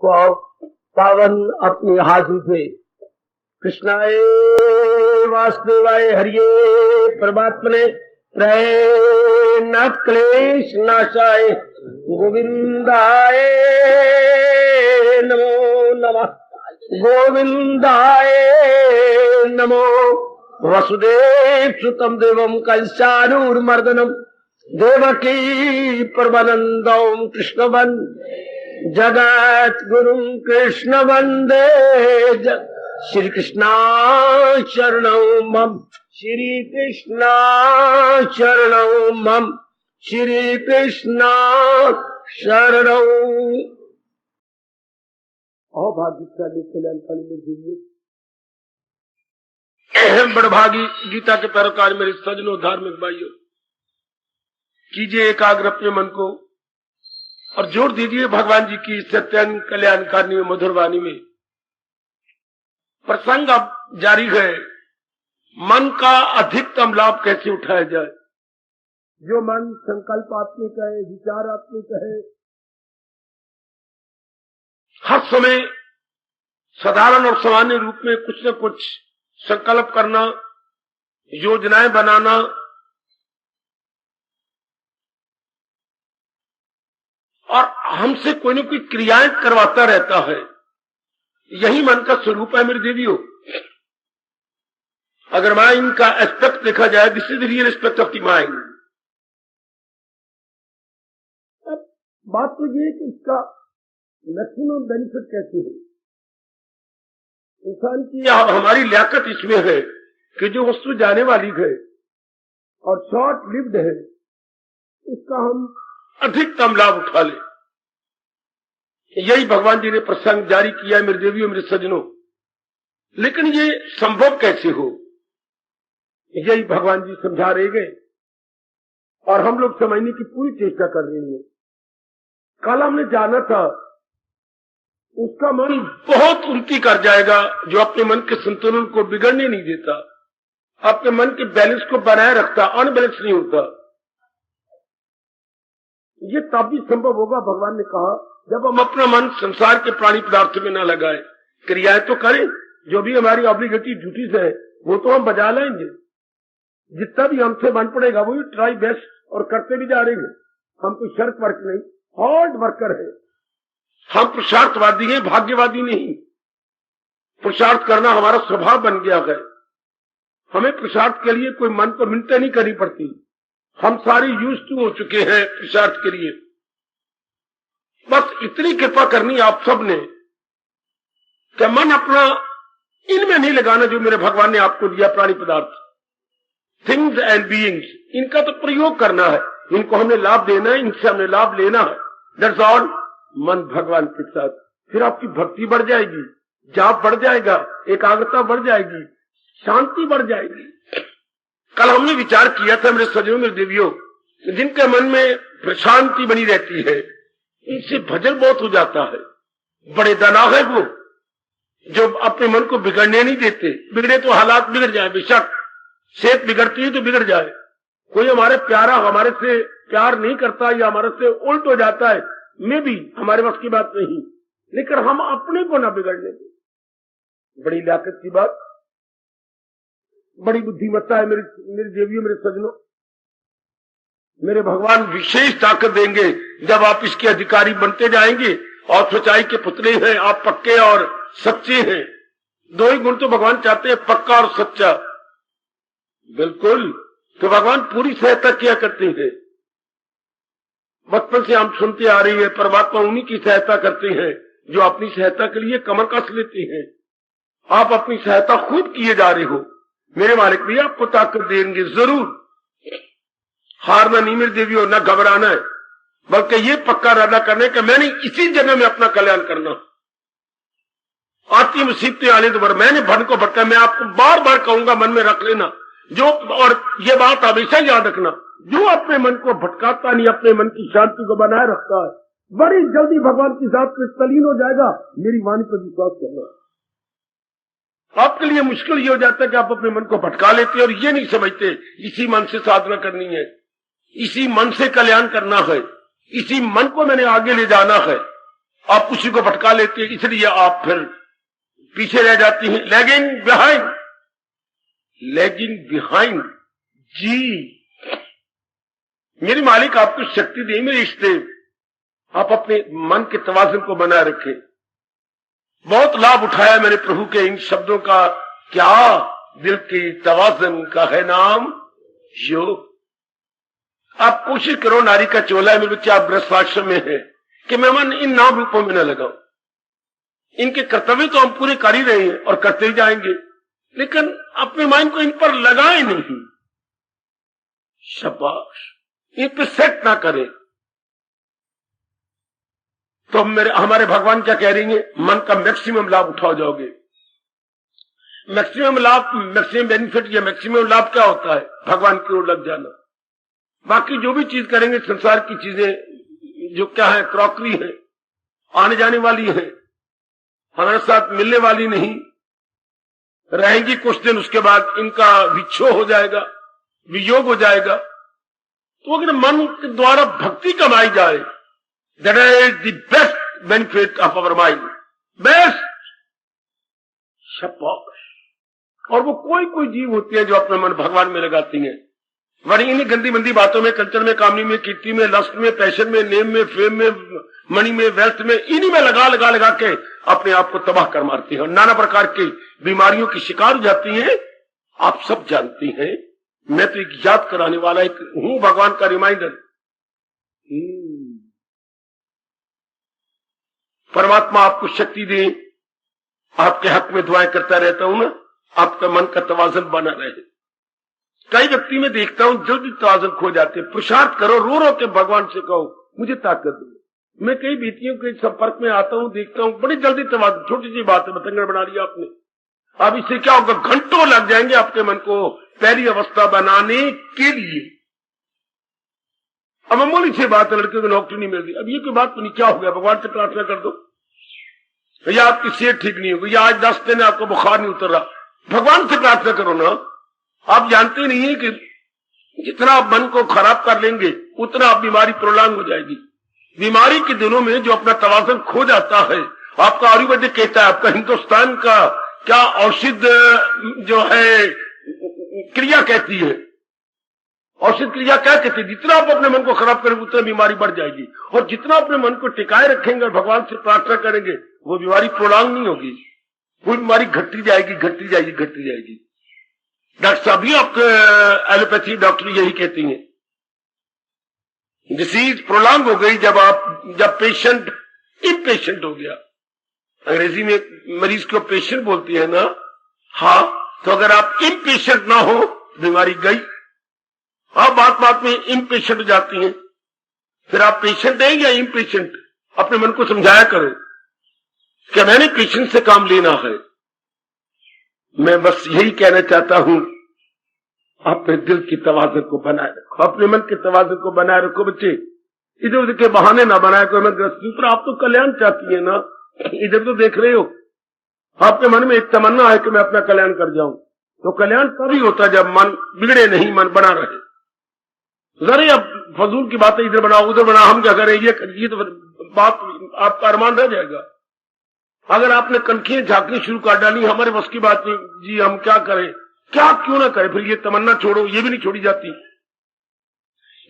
पावन अपनी हाथों से कृष्णाय वासुदेवाय हरिये परमात्मने प्रय न क्लेश नाशाय गोविंदाय नमो नमः गोविंदाय नमो वसुदेव सुतम देवम कंसानूरमर्दनम देवकी परमानंदम कृष्ण जगत गुरु कृष्ण वंदे श्री कृष्णा शरणौ मम श्री कृष्णा शरणौ मम श्री कृष्णा शरणौ। भाग्यशाली कल्याणकाली में जीविए बड़भागी गीता के पैरोकार मेरे सजनों धार्मिक भाइयों, कीजिए एकाग्र अपने मन को और जोर दीजिए भगवान जी की सत्यन कल्याणकारिणी में मधुर वाणी में। प्रसंग अब जारी है, मन का अधिकतम लाभ कैसे उठाया जाए। जो मन संकल्प आत्मिक है, विचार आत्मिक है, हर समय साधारण और सामान्य रूप में कुछ न कुछ संकल्प करना, योजनाएं बनाना, और हमसे कोई न कोई क्रियाएं करवाता रहता है, यही मन का स्वरूप है मेरे देवियों। अगर माइंड का एस्पेक्ट देखा जाए, this is the real aspect of the mind. अब बात तो ये कि इसका मैक्सिमम बेनिफिट कैसे है। इंसान की हमारी लियाकत इसमें है कि जो वस्तु जाने वाली है और शॉर्ट लिव्ड है, उसका हम अधिकतम लाभ उठा ले। यही भगवान जी ने प्रसंग जारी किया है मेरे देवियों मेरे सज्जनों। लेकिन ये संभव कैसे हो, यही भगवान जी समझा रहे गए और हम लोग समझने की पूरी चेष्टा कर रहे हैं। कल हमने जाना था उसका मन बहुत उन्नति कर जाएगा जो अपने मन के संतुलन को बिगड़ने नहीं देता, अपने मन के बैलेंस को बनाए रखता, अनबैलेंस नहीं होता। ये तब भी संभव होगा, भगवान ने कहा, जब हम अपना मन संसार के प्राणी पदार्थ में न लगाए। क्रियाएं तो करें, जो भी हमारी ऑब्लिगेटरी ड्यूटीज है वो तो हम बजा लेंगे। जितना भी हमसे बन पड़ेगा वो भी ट्राई बेस्ट और करते भी जा रहे हैं। हम कोई शर्त वर्क नहीं, हार्ड वर्कर है। हम पुरुषार्थवादी हैं, भाग्यवादी नहीं। पुरुषार्थ करना हमारा स्वभाव बन गया है। हमें पुरुषार्थ के लिए कोई मन को मिन्नतें नहीं करनी पड़ती। हम सारे यूज टू हो चुके हैं पुरुषार्थ के लिए। बस इतनी कृपा करनी आप सब ने कि मन अपना इनमें नहीं लगाना जो मेरे भगवान ने आपको दिया प्राणी पदार्थ, थिंग्स एंड बीइंग्स, इनका तो प्रयोग करना है। इनको हमने लाभ देना है, इनसे हमने लाभ लेना है। That's all. मन भगवान के साथ, फिर आपकी भक्ति बढ़ जाएगी, जाप बढ़ जाएगा, एकाग्रता बढ़ जाएगी, शांति बढ़ जाएगी। कल हमने विचार किया था मेरे सज्जनों मेरे देवियों, जिनके मन में प्रशांति बनी रहती है, इनसे भजन बहुत हो जाता है। बड़े दानव है वो, जो अपने मन को बिगड़ने नहीं देते। बिगड़े तो हालात बिगड़ जाए, बेशक सेहत बिगड़ती है तो बिगड़ जाए। कोई हमारे प्यारा हमारे से प्यार नहीं करता या हमारे से उल्ट हो जाता है, में भी हमारे वश की बात नहीं, लेकिन हम अपने को ना बिगड़ने दें। बड़ी लियाकत की बात, बड़ी बुद्धिमत्ता है मेरी देवियों मेरे सज्जनों। मेरे भगवान विशेष ताकत देंगे जब आप इसके अधिकारी बनते जाएंगे। और सच्चाई के पुतले हैं आप, पक्के और सच्चे हैं। दो ही गुण तो भगवान चाहते हैं, पक्का और सच्चा। बिल्कुल। तो भगवान पूरी सहायता किया करते हैं। बचपन से हम सुनते आ रही है, परमात्मा उन्हीं की सहायता करते हैं जो अपनी सहायता के लिए कमर कस लेते हैं। आप अपनी सहायता खुद किए जा रहे हो। मेरे मालिक भी आपको ताकत देंगे जरूर। हारना नहीं मेरी देवियों, न घबराना है, बल्कि ये पक्का इरादा करना कि मैंने इसी जगह में अपना कल्याण करना। आती मुसीबतें आने तो मैंने भन को भटका। मैं आपको बार बार कहूंगा, मन में रख लेना जो, और ये बात हमेशा याद रखना, जो अपने मन को भटकाता नहीं, अपने मन की शांति को बनाए रखता है, बड़ी जल्दी भगवान की जात में तलीन हो जाएगा। मेरी वाणी पर विश्वास करना। आपके लिए मुश्किल ये हो जाता है कि आप अपने मन को भटका लेते हैं और ये नहीं समझते इसी मन से साधना करनी है, इसी मन से कल्याण करना है, इसी मन को मैंने आगे ले जाना है। आप उसी को भटका लेते हैं, इसलिए आप फिर पीछे रह जाती हैं। लैगिंग बिहाइंड जी। मेरे मालिक आपको शक्ति दे, मेरे इष्टदेव, आप अपने मन के तवाज़ुन को बनाए रखें। बहुत लाभ उठाया मैंने प्रभु के इन शब्दों का। क्या दिल की तवाज़ुन का है नाम योग। आप कोशिश करो, नारी का चोला है मेरे बच्चे, आप गृहस्थाश्रम में है, कि मैं मन इन नाम रूपों में न लगाऊं। इनके कर्तव्य तो हम पूरे कर ही रहे हैं और करते ही जाएंगे, लेकिन अपने माइंड को इन पर लगाए नहीं। शाबाश, इन पर सेट ना करें। तो हमारे भगवान क्या कह रही है, मन का मैक्सिमम लाभ उठाओ जाओगे। मैक्सिमम लाभ, मैक्सिमम बेनिफिट या मैक्सिमम लाभ क्या होता है, भगवान की ओर लग जाना। बाकी जो भी चीज करेंगे, संसार की चीजें जो क्या है, क्रॉकरी है, आने जाने वाली है, हमारे साथ मिलने वाली नहीं, रहेंगी कुछ दिन, उसके बाद इनका विच्छोह हो जाएगा, वियोग हो जाएगा। तो अगर मन के द्वारा भक्ति कमाई जाए, that is the best benefit of our mind, best. और वो कोई जीव होती है जो अपना मन भगवान में लगाती है, वरना इन्हीं गंदी मंदी बातों में, कल्चर में, कामनी में, कीर्ति में, लस्ट में, पैशन में, नेम में, फेम में, मनी में, वेल्थ में, इन्हीं में लगा के अपने आप को तबाह कर मारती है और नाना प्रकार की बीमारियों की शिकार हो जाती हैं। आप सब जानती हैं, मैं तो एक याद कराने वाला एक हूं, भगवान का रिमाइंडर। परमात्मा आपको शक्ति दे, आपके हक में दुआएं करता रहता हूं ना, आपका मन का तवाज़ुन बना रहे। कई व्यक्ति में देखता हूं जल्दी तवाज़ुन खो जाते। पुरुषार्थ करो, रो के भगवान से कहो मुझे ताकत दो। मैं कई बेटियों के संपर्क में आता हूं, देखता हूं बड़ी जल्दी तवाज़ुन, छोटी सी बात है, बतंगड़ बना लिया आपने। अब इससे क्या होगा, घंटों लग जाएंगे आपके मन को पहली अवस्था बनाने के लिए। अब मामूली सी बात है, लड़के को नौकरी नहीं मिल रही, अब ये कोई बात तो नहीं, क्या हो गया, भगवान से प्रार्थना कर दो। या आपकी सेहत ठीक नहीं होगी, या आज 10 दिन आपको बुखार नहीं उतर रहा, भगवान से प्रार्थना करो ना। आप जानते नहीं है कि जितना आप मन को खराब कर लेंगे उतना आप बीमारी प्रोलॉन्ग हो जाएगी। बीमारी के दिनों में जो अपना तवाज़ुन खो जाता है, आपका आयुर्वेदिक कहता है, आपका हिंदुस्तान का क्या औषध जो है क्रिया कहती है, औषध क्रिया क्या कहती है, जितना आप अपने मन को खराब करेंगे उतना बीमारी बढ़ जाएगी, और जितना अपने मन को टिकाए रखेंगे और भगवान से प्रार्थना करेंगे वो बीमारी प्रोलॉन्ग नहीं होगी, वो बीमारी घटती जाएगी, घटती जाएगी, घटती जाएगी। डॉक्टर साहब भी आपके एलोपैथी डॉक्टर यही कहती हैं, डिसीज प्रोलॉन्ग हो गई जब पेशेंट इम्पेशेंट हो गया। अंग्रेजी में मरीज को पेशेंट बोलती है ना, हाँ, तो अगर आप इम्पेशेंट ना हो बीमारी गई। आप बात में इम्पेशेंट हो जाती हैं, फिर आप पेशेंट हैं या इम्पेशेंट, अपने मन को समझाया करो कि मैंने पेशेंट से काम लेना है। मैं बस यही कहना चाहता हूं, अपने दिल की तवाज़ुन को बनाए रखो, अपने मन के तवाज़ुन को बनाए रखो। बच्चे इधर उधर के बहाने ना बनाए करो। मैं गृहस्थी पर, आप तो कल्याण चाहती है ना, इधर तो देख रहे हो, आपके मन में एक तमन्ना है कि मैं अपना कल्याण कर जाऊं, तो कल्याण तभी होता जब मन बिगड़े नहीं, मन बना रहे। जरा अब फजूल की बातें इधर बनाओ उधर बनाओ, हम क्या करें, ये तो बात आपका अरमान रह जाएगा। अगर आपने कनखियां झांकनी शुरू कर डाली, हमारे बस की बात नहीं जी, हम क्या करें, क्या क्यों ना करें, फिर ये तमन्ना छोड़ो, ये भी नहीं छोड़ी जाती।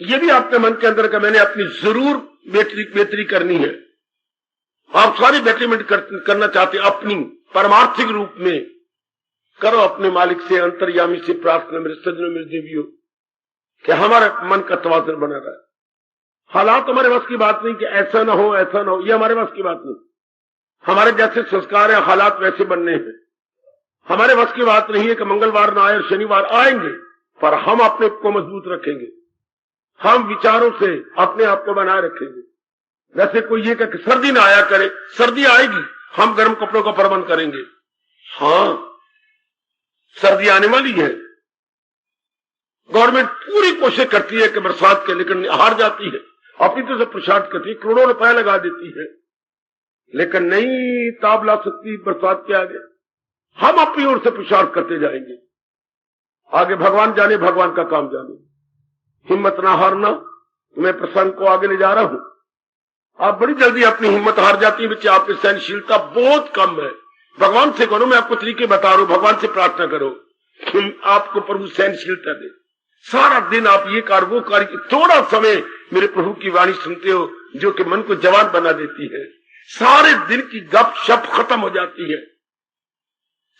ये भी आपके मन के अंदर का मैंने अपनी जरूर बेहतरी करनी है। आप सारी बेटरमेंट करना चाहते, अपनी परमार्थिक रूप में करो, अपने मालिक से, अंतर्यामी से प्रार्थना, मेरे सज्जनों, मेरे देवियों, कि हमारे मन का तवाज़ुन बना रहा है। हालात हमारे बस की बात नहीं कि ऐसा ना हो, ऐसा ना हो, ये हमारे बस की बात नहीं। हमारे जैसे संस्कार है, हालात वैसे बनने हैं। हमारे बस की बात नहीं है कि मंगलवार ना आए और शनिवार आएंगे, पर हम अपने को मजबूत रखेंगे, हम विचारों से अपने आप को बनाए रखेंगे। वैसे कोई ये कि सर्दी ना आया करे, सर्दी आएगी, हम गर्म कपड़ों का प्रबंध करेंगे। हाँ, सर्दी आने वाली है, गवर्नमेंट पूरी कोशिश करती है कि बरसात के, लेकिन हार जाती है, अपनी तरफ से पुरुषार्थ करती है, करोड़ों रुपया लगा देती है, लेकिन नहीं ताब ला सकती बरसात के आगे। हम अपनी ओर से पुरुषार्थ करते जाएंगे, आगे भगवान जाने, भगवान का काम जाने। हिम्मत ना हारना, मैं प्रसंग को आगे ले जा रहा हूं। आप बड़ी जल्दी अपनी हिम्मत हार जाती है बच्चे, आपकी सहनशीलता बहुत कम है। भगवान से करो, मैं आपको तरीके बता रहा हूं, भगवान से प्रार्थना करो आपको प्रभु सहनशीलता दे। सारा दिन आप ये कार्य वो कार्य, थोड़ा समय मेरे प्रभु की वाणी सुनते हो जो कि मन को जवान बना देती है। सारे दिन की गप शप खत्म हो जाती है।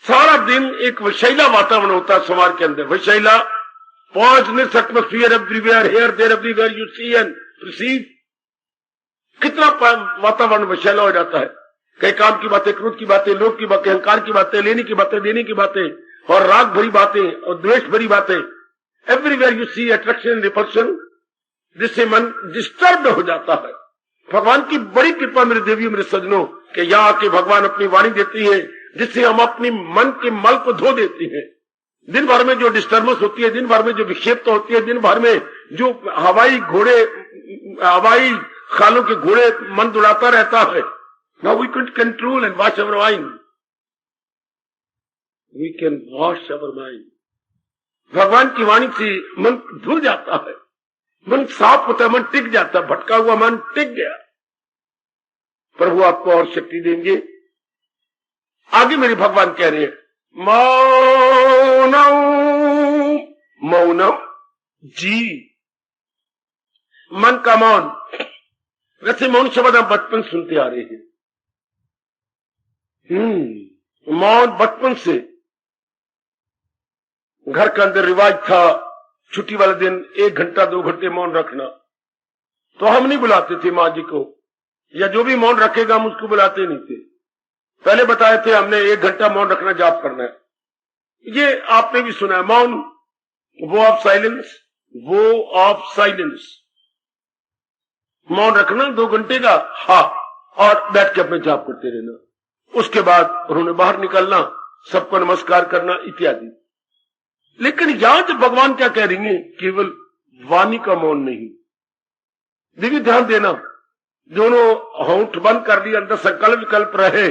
सारा दिन एक विषैला वातावरण होता है समाज के अंदर, विषैला poisonous atmosphere everywhere, here there everywhere you see and perceive. कितना वातावरण विषैला हो जाता है। कई काम की बातें, क्रोध की बातें, लोभ की बातें, अहंकार की बातें, लेने की बातें, देने की बातें, और राग भरी बातें और द्वेष भरी बातें। Everywhere you see attraction and repulsion, जिससे मन डिस्टर्ब हो जाता है। भगवान की बड़ी कृपा मेरे देवियों, मेरे सज्जनों, कि यहाँ आके भगवान अपनी वाणी देती है जिससे हम अपनी मन के मल को धो देते हैं। दिन भर में जो डिस्टर्बेंस होती है, दिन भर में जो विक्षेपता होती है, दिन भर में जो हवाई खालों के घोड़े मन दौड़ाता रहता है। Now we can control and wash our mind. We can wash our mind. भगवान की वाणी से मन धुल जाता है, मन साफ होता है, मन टिक जाता है। भटका हुआ मन टिक गया। प्रभु आपको और शक्ति देंगे। आगे मेरे भगवान कह रहे हैं, मौनम मौनम जी, मन का मौन। वैसे मौन शब्द हम बचपन सुनते आ रहे हैं। मौन बचपन से घर के अंदर रिवाज था। छुट्टी वाले दिन 1 घंटा 2 घंटे मौन रखना। तो हम नहीं बुलाते थे माँ जी को, या जो भी मौन रखेगा हम उसको बुलाते नहीं थे। पहले बताए थे हमने 1 घंटा मौन रखना, जाप करना है। ये आपने भी सुना है, मौन, वो ऑफ साइलेंस, वो ऑफ साइलेंस। मौन रखना 2 घंटे का, हाँ, और बैठ के अपने जाप करते रहना। उसके बाद उन्होंने बाहर निकलना, सबको नमस्कार करना इत्यादि। लेकिन यहां जब भगवान क्या कह रही है, केवल वाणी का मौन नहीं। देखिए ध्यान देना, दोनों होंठ बंद कर लिए, अंदर संकल्प विकल्प रहे,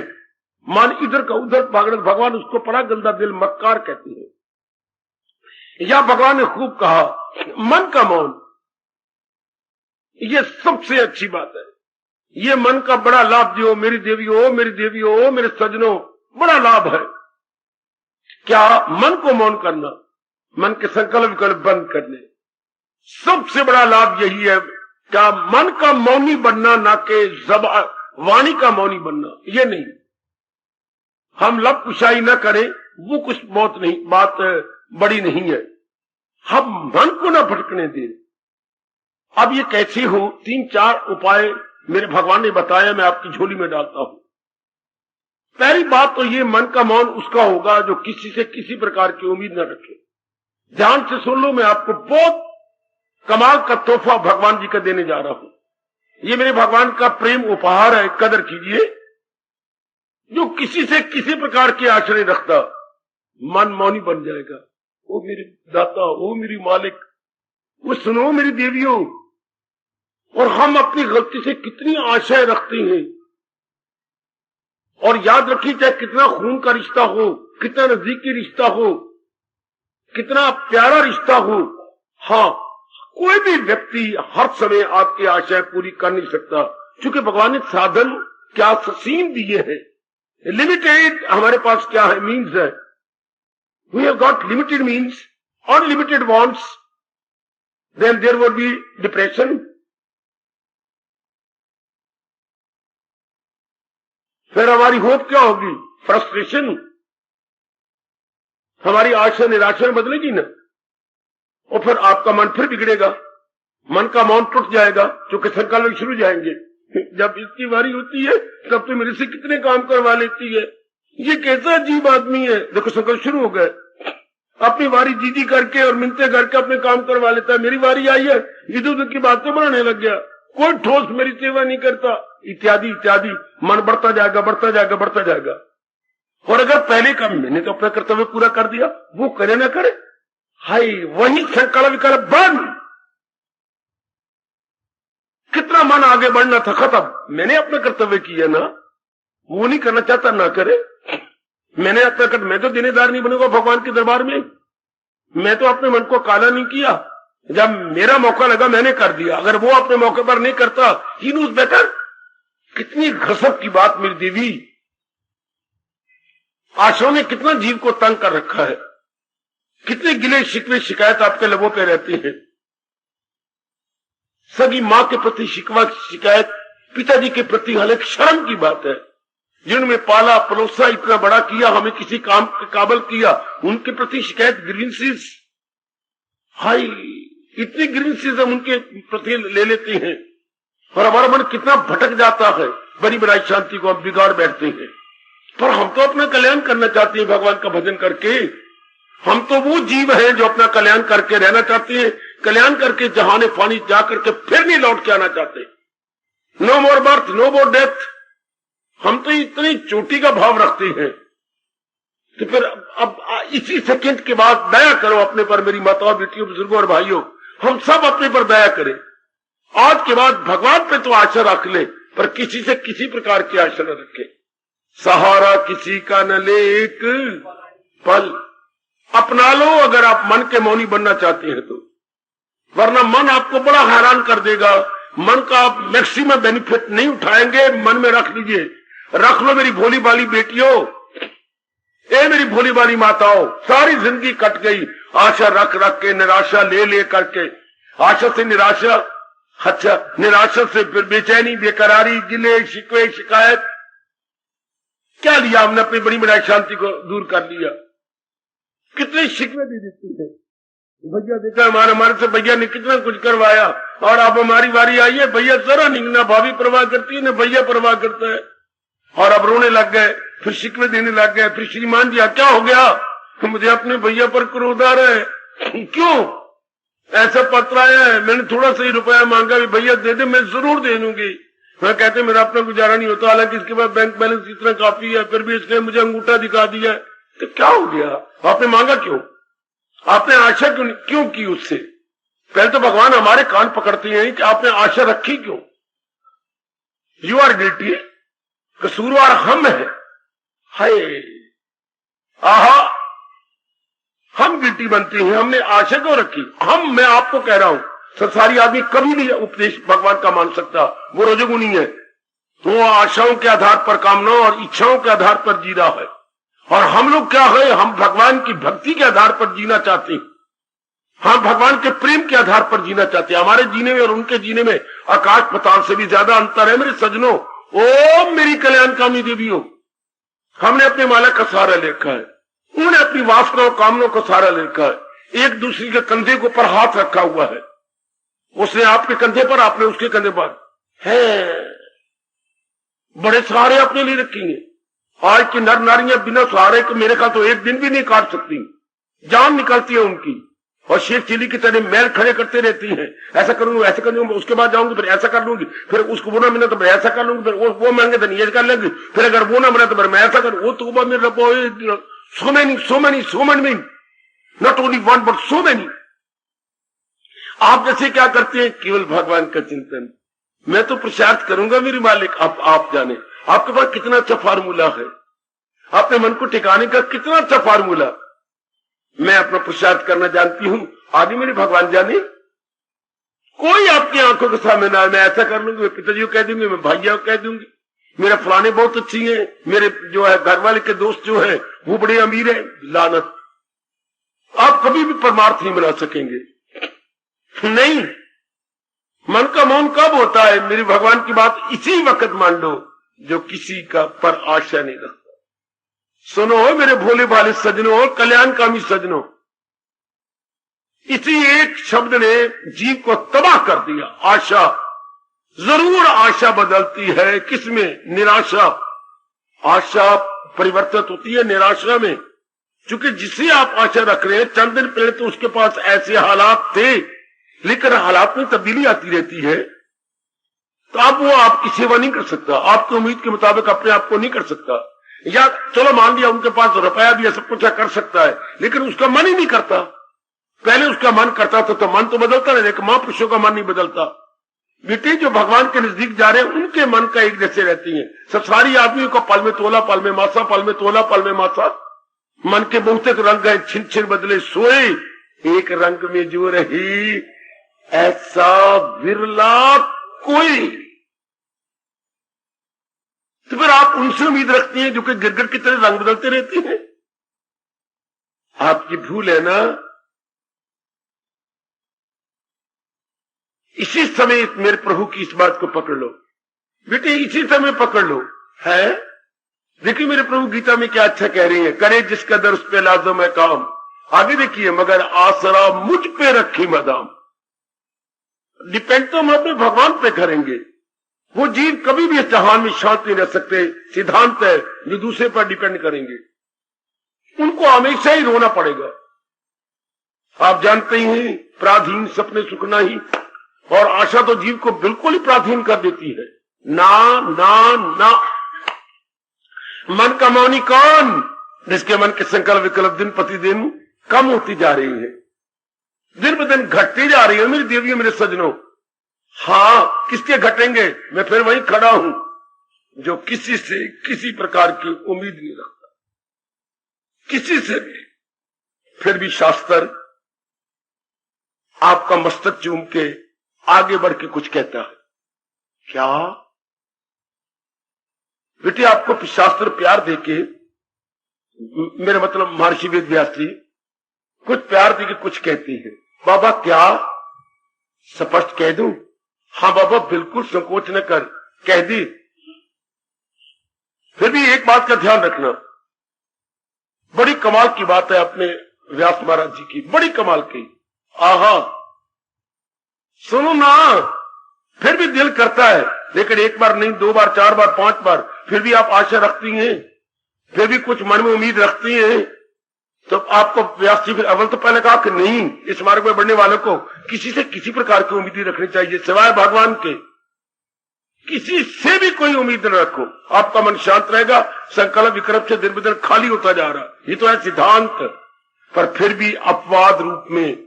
मन इधर का उधर भाग रहा। भगवान उसको बड़ा गंदा दिल मक्कार कहते हैं। या भगवान ने खूब कहा मन का मौन, ये सबसे अच्छी बात है। ये मन का बड़ा लाभ दियो मेरी देवियों, मेरी देवियों, मेरे सज्जनों, बड़ा लाभ है। क्या? मन को मौन करना, मन के संकल्प विकल्प बंद करने। सबसे बड़ा लाभ यही है। क्या? मन का मौनी बनना, ना के वाणी का मौनी बनना। ये नहीं, हम लब कुशाई न करें, वो कुछ बात बड़ी नहीं है। हम मन को ना भटकने दें। अब ये कैसे हो? 3-4 उपाय मेरे भगवान ने बताया, मैं आपकी झोली में डालता हूं। पहली बात तो ये, मन का मौन उसका होगा जो किसी से किसी प्रकार की उम्मीद न रखे। ध्यान से सुन लो, मैं आपको बहुत कमाल का तोहफा भगवान जी का देने जा रहा हूं। ये मेरे भगवान का प्रेम उपहार है, कदर कीजिए। जो किसी से किसी प्रकार की आशा नहीं रखता, मन मौनी बन जाएगा। ओ मेरे दाता, ओ मेरी मालिक, वो सुनो मेरी देवियों। और हम अपनी गलती से कितनी आशाएं रखते हैं। और याद रखिए, चाहे कितना खून का रिश्ता हो, कितना नजदीकी रिश्ता हो, कितना प्यारा रिश्ता हो, हाँ, कोई भी व्यक्ति हर समय आपकी आशाएं पूरी कर नहीं सकता। क्योंकि भगवान ने साधन क्या सीम दिए हैं। लिमिटेड हमारे पास क्या है? मीन्स है। We have got limited means, unlimited wants, then there would be depression. फिर हमारी होप क्या होगी? फ्रस्ट्रेशन। हमारी आशा निराशा में बदलेगी ना, और फिर आपका मन फिर बिगड़ेगा। मन का मौन टूट जाएगा, क्योंकि संकल्प शुरू जाएंगे। जब इसकी बारी होती है तब तो मेरे से कितने काम करवा लेती है, ये कैसा अजीब आदमी है। देखो संकल्प शुरू हो गए, अपनी बारी जीजी करके और मिनते करके अपने काम करवा लेता है। मेरी बारी आई है, इधर उधर की बातें बनाने लग गया, कोई ठोस मेरी सेवा नहीं करता, इत्यादि इत्यादि। मन बढ़ता जाएगा, बढ़ता जाएगा, बढ़ता जाएगा। और अगर पहले का मैंने तो अपना कर्तव्य पूरा कर दिया, वो करे ना करे, हाय, वही संकल्प विकल्प बंद। कितना मन आगे बढ़ना था, खत्म। मैंने अपना कर्तव्य किया ना, वो नहीं करना चाहता ना करे। मैंने अपना मैं तो देनेदार नहीं बनूंगा भगवान के दरबार में। मैं तो अपने मन को काला नहीं किया। जब मेरा मौका लगा मैंने कर दिया। अगर वो अपने मौके पर नहीं करता, ही नोज बेटर, कितनी गजब की बात मेरी देवी, आशाओं ने कितना जीव को तंग कर रखा है, कितने गिले शिकवे शिकायत आपके लबों पे रहती है। सगी मां के प्रति शिकवा शिकायत, पिताजी के प्रति हालांकि शर्म की बात है, जिन्होंने पाला पलोसा इतना बड़ा किया, हमें किसी काम के काबिल किया, उनके प्रति शिकायत, ग्रीवेंसेस, हाय इतनी ग्रीवेंसेस हम उनके प्रति ले लेते हैं और हमारा मन कितना भटक जाता है, बड़ी बड़ी शांति को हम बिगाड़ बैठते हैं। पर हम तो अपना कल्याण करना चाहते हैं भगवान का भजन करके। हम तो वो जीव हैं जो अपना कल्याण करके रहना चाहते हैं, कल्याण करके जहाने फानी जाकर के फिर नहीं लौट के आना चाहते। नो मोर बर्थ, नो मोर डेथ। हम तो इतनी चोटी का भाव रखते हैं। तो फिर अब इसी सेकंड के बाद दया करो अपने पर, मेरी माताओं, बेटियों, बुजुर्गों और भाइयों, हम सब अपने पर दया करें। आज के बाद भगवान पे तो आशा रख ले, पर किसी से किसी प्रकार की आशा न रखे। सहारा किसी का न ले एक पल, अपना लो अगर आप मन के मौनी बनना चाहते हैं तो, वरना मन आपको बड़ा हैरान कर देगा। मन का आप मैक्सिमम बेनिफिट नहीं उठाएंगे। मन में रख लीजिए, रख लो मेरी भोली भाली बेटियों, ए मेरी भोली भाली माताओं, सारी जिंदगी कट गई आशा रख रख के, निराशा ले ले करके, आशा से निराशा, अच्छा निराशा से फिर बेचैनी, बेकरारी, गिले शिकवे शिकायत, क्या लिया हमने? अपनी बड़ी बड़ी शांति को दूर कर लिया। कितने शिकवे दे देती है, भैया देखा हमारे से भैया ने कितना कुछ करवाया और अब हमारी बारी आई है, भैया जरा नहीं, ना भाभी परवाह करती है ना भैया परवाह करता है, और अब रोने लग गए, फिर शिकवे देने लग गए। फिर श्रीमान जी क्या हो गया? मुझे अपने भैया पर क्रोध आ रहा है। क्यों? ऐसा पत्र आया है, मैंने थोड़ा सा ही रुपया मांगा, भैया दे दे, मैं जरूर दे दूंगी। मैं कहते मेरा अपना गुजारा नहीं होता, हालांकि इसके बाद बैंक बैलेंस इतना काफी है, फिर भी इसने मुझे अंगूठा दिखा दिया। तो क्या हो गया? आपने मांगा क्यों? आपने आशा क्यों की उससे? पहले तो भगवान हमारे कान पकड़ते हैं कि आपने आशा रखी क्यों? यू आर गिल्टी, कसूरवार हम है। हाय आहा, हम गिल्टी बनते हैं, हमने आशा क्यों रखी? मैं आपको कह रहा हूं, संसारी आदमी कभी नहीं उपदेश भगवान का मान सकता, वो रजोगुनी है। वो आशाओं के आधार पर, कामनाओं और इच्छाओं के आधार पर जी रहा है, और हम लोग क्या है, हम भगवान की भक्ति के आधार पर जीना चाहते हैं, हम भगवान के प्रेम के आधार पर जीना चाहते हैं। हमारे जीने में और उनके जीने में आकाश पताल से भी ज्यादा अंतर है मेरे सजनों। ओ मेरी कल्याणकामी देवियों, हमने अपने माला का सहारा ले रखा है, उन्होंने अपनी वासनाओं कामनाओं का सहारा ले रखा है। एक दूसरे के कंधे के ऊपर हाथ रखा हुआ है, उसने आपके कंधे पर, आपने उसके कंधे पर है, बड़े सहारे अपने लिए रखेंगे। आज की नर नारियां बिना सहारे के मेरे ख्याल तो एक दिन भी नहीं काट सकती, जान निकलती है उनकी, और शेर चिली की तरह मैल खड़े करते रहती हैं। ऐसा करूंगा, ऐसा कर लूंगी, उसके बाद जाऊंगी, फिर ऐसा कर लूंगी, फिर उसको वो ना मिला तो मैं ऐसा कर लूंगी, फिर वो मांगे तो नहीं कर लेंगे, फिर अगर वो ना मिला तो फिर मैं ऐसा करूँ। वो तो मेरे so many, not only one but so many। आप जैसे क्या करते हैं? केवल भगवान का चिंतन। मैं तो प्रसाद करूंगा मेरे मालिक, आप जाने आपके पास कितना अच्छा फार्मूला है, अपने मन को ठिकाने का कितना अच्छा फार्मूला। मैं अपना प्रसाद करना जानती हूं, आगे मेरे भगवान जाने। कोई आपकी आंखों के सामने ना, मैं ऐसा कर लूंगी, मैं पिताजी को कह दूंगी, मैं भैया को कह दूंगी, मेरा फलाने बहुत अच्छी है, मेरे जो है घर वाले के दोस्त जो है वो बड़े अमीर है। लानत, आप कभी भी परमार्थ नहीं बना सकेंगे। नहीं, मन का मौन कब होता है? मेरी भगवान की बात इसी वक्त मान लो जो किसी का पर आशा नहीं रखता। सुनो मेरे भोले भाले सजनों और कल्याणकामी सजनों, इसी एक शब्द ने जीव को तबाह कर दिया। आशा, जरूर आशा बदलती है, किसमें? निराशा। आशा परिवर्तित होती है निराशा में, क्योंकि जिसे आप आशा रख रहे हैं, चंद दिन पहले तो उसके पास ऐसे हालात थे, लेकिन हालात में तब्दीली आती रहती है, तो अब वो आपकी सेवा नहीं कर सकता, आपकी उम्मीद के मुताबिक अपने आप को नहीं कर सकता। या चलो मान लिया उनके पास रुपया भी है, सब कुछ कर सकता है, लेकिन उसका मन ही नहीं करता। पहले उसका मन करता था तो मन तो बदलता है, लेकिन महापुरुषों का मन नहीं बदलता। बेटे जो भगवान के नजदीक जा रहे हैं उनके मन का एक जैसे रहती है। सब सारी आदमियों का पल में तोला, पल में मासा, पल में तोला, पल में मासा। मन के बहुत रंग है, छिन छिन बदले सोए, एक रंग में जो रही ऐसा विरला कोई। तो फिर आप उनसे उम्मीद रखती हैं जो कि गिरगिट की तरह रंग बदलते रहते हैं। आपकी भूल है ना। इसी समय मेरे प्रभु की इस बात को पकड़ लो बेटे, इसी समय पकड़ लो। है देखिए मेरे प्रभु गीता में क्या अच्छा कह रही है, करे जिसका दर उस पे लाजम है काम। आगे देखिए, मगर आसरा मुझ पे रखी मदाम। डिपेंड तो हम अपने भगवान पे करेंगे। वो जीव कभी भी इस जहान में शांत नहीं रह सकते, सिद्धांत है। जो दूसरे पर डिपेंड करेंगे उनको हमेशा ही रोना पड़ेगा। आप जानते ही हैं, पराधीन सपने सुखना ही, और आशा तो जीव को बिल्कुल ही पराधीन कर देती है। ना ना ना, मन का मौनी कौन, जिसके मन के संकल्प विकल्प दिन प्रतिदिन कम होती जा रही है, दिन ब दिन घटती जा रही है मेरी देवियों मेरे सजनों। हाँ, किसके घटेंगे? मैं फिर वहीं खड़ा हूं जो किसी से किसी प्रकार की उम्मीद नहीं रखता, किसी से भी। फिर भी शास्त्र आपका मस्तक चूम के आगे बढ़ के कुछ कहता है। क्या बेटे, आपको शास्त्र प्यार देके, मेरा मतलब महर्षि वेद व्यास जी कुछ प्यार देके कुछ कहती है। बाबा क्या स्पष्ट कह दूं? हाँ बाबा, बिल्कुल संकोच न कर, कह दी। फिर भी एक बात का ध्यान रखना, बड़ी कमाल की बात है अपने व्यास महाराज जी की, बड़ी कमाल की। आहा, सुनो ना, फिर भी दिल करता है, लेकिन एक बार नहीं, 2 बार, 4 बार, 5 बार, फिर भी आप आशा रखती हैं, फिर भी कुछ मन में उम्मीद रखती हैं। तो आपको व्यास जी फिर अव्वल तो पहले कहा कि नहीं, इस मार्ग में बढ़ने वालों को किसी से किसी प्रकार की उम्मीद रखनी चाहिए सिवाय भगवान के। किसी से भी कोई उम्मीद न रखो, आपका मन शांत रहेगा। संकल्प विकल्प से दिन ब दिन खाली होता जा रहा, ये तो है सिद्धांत। पर फिर भी अपवाद रूप में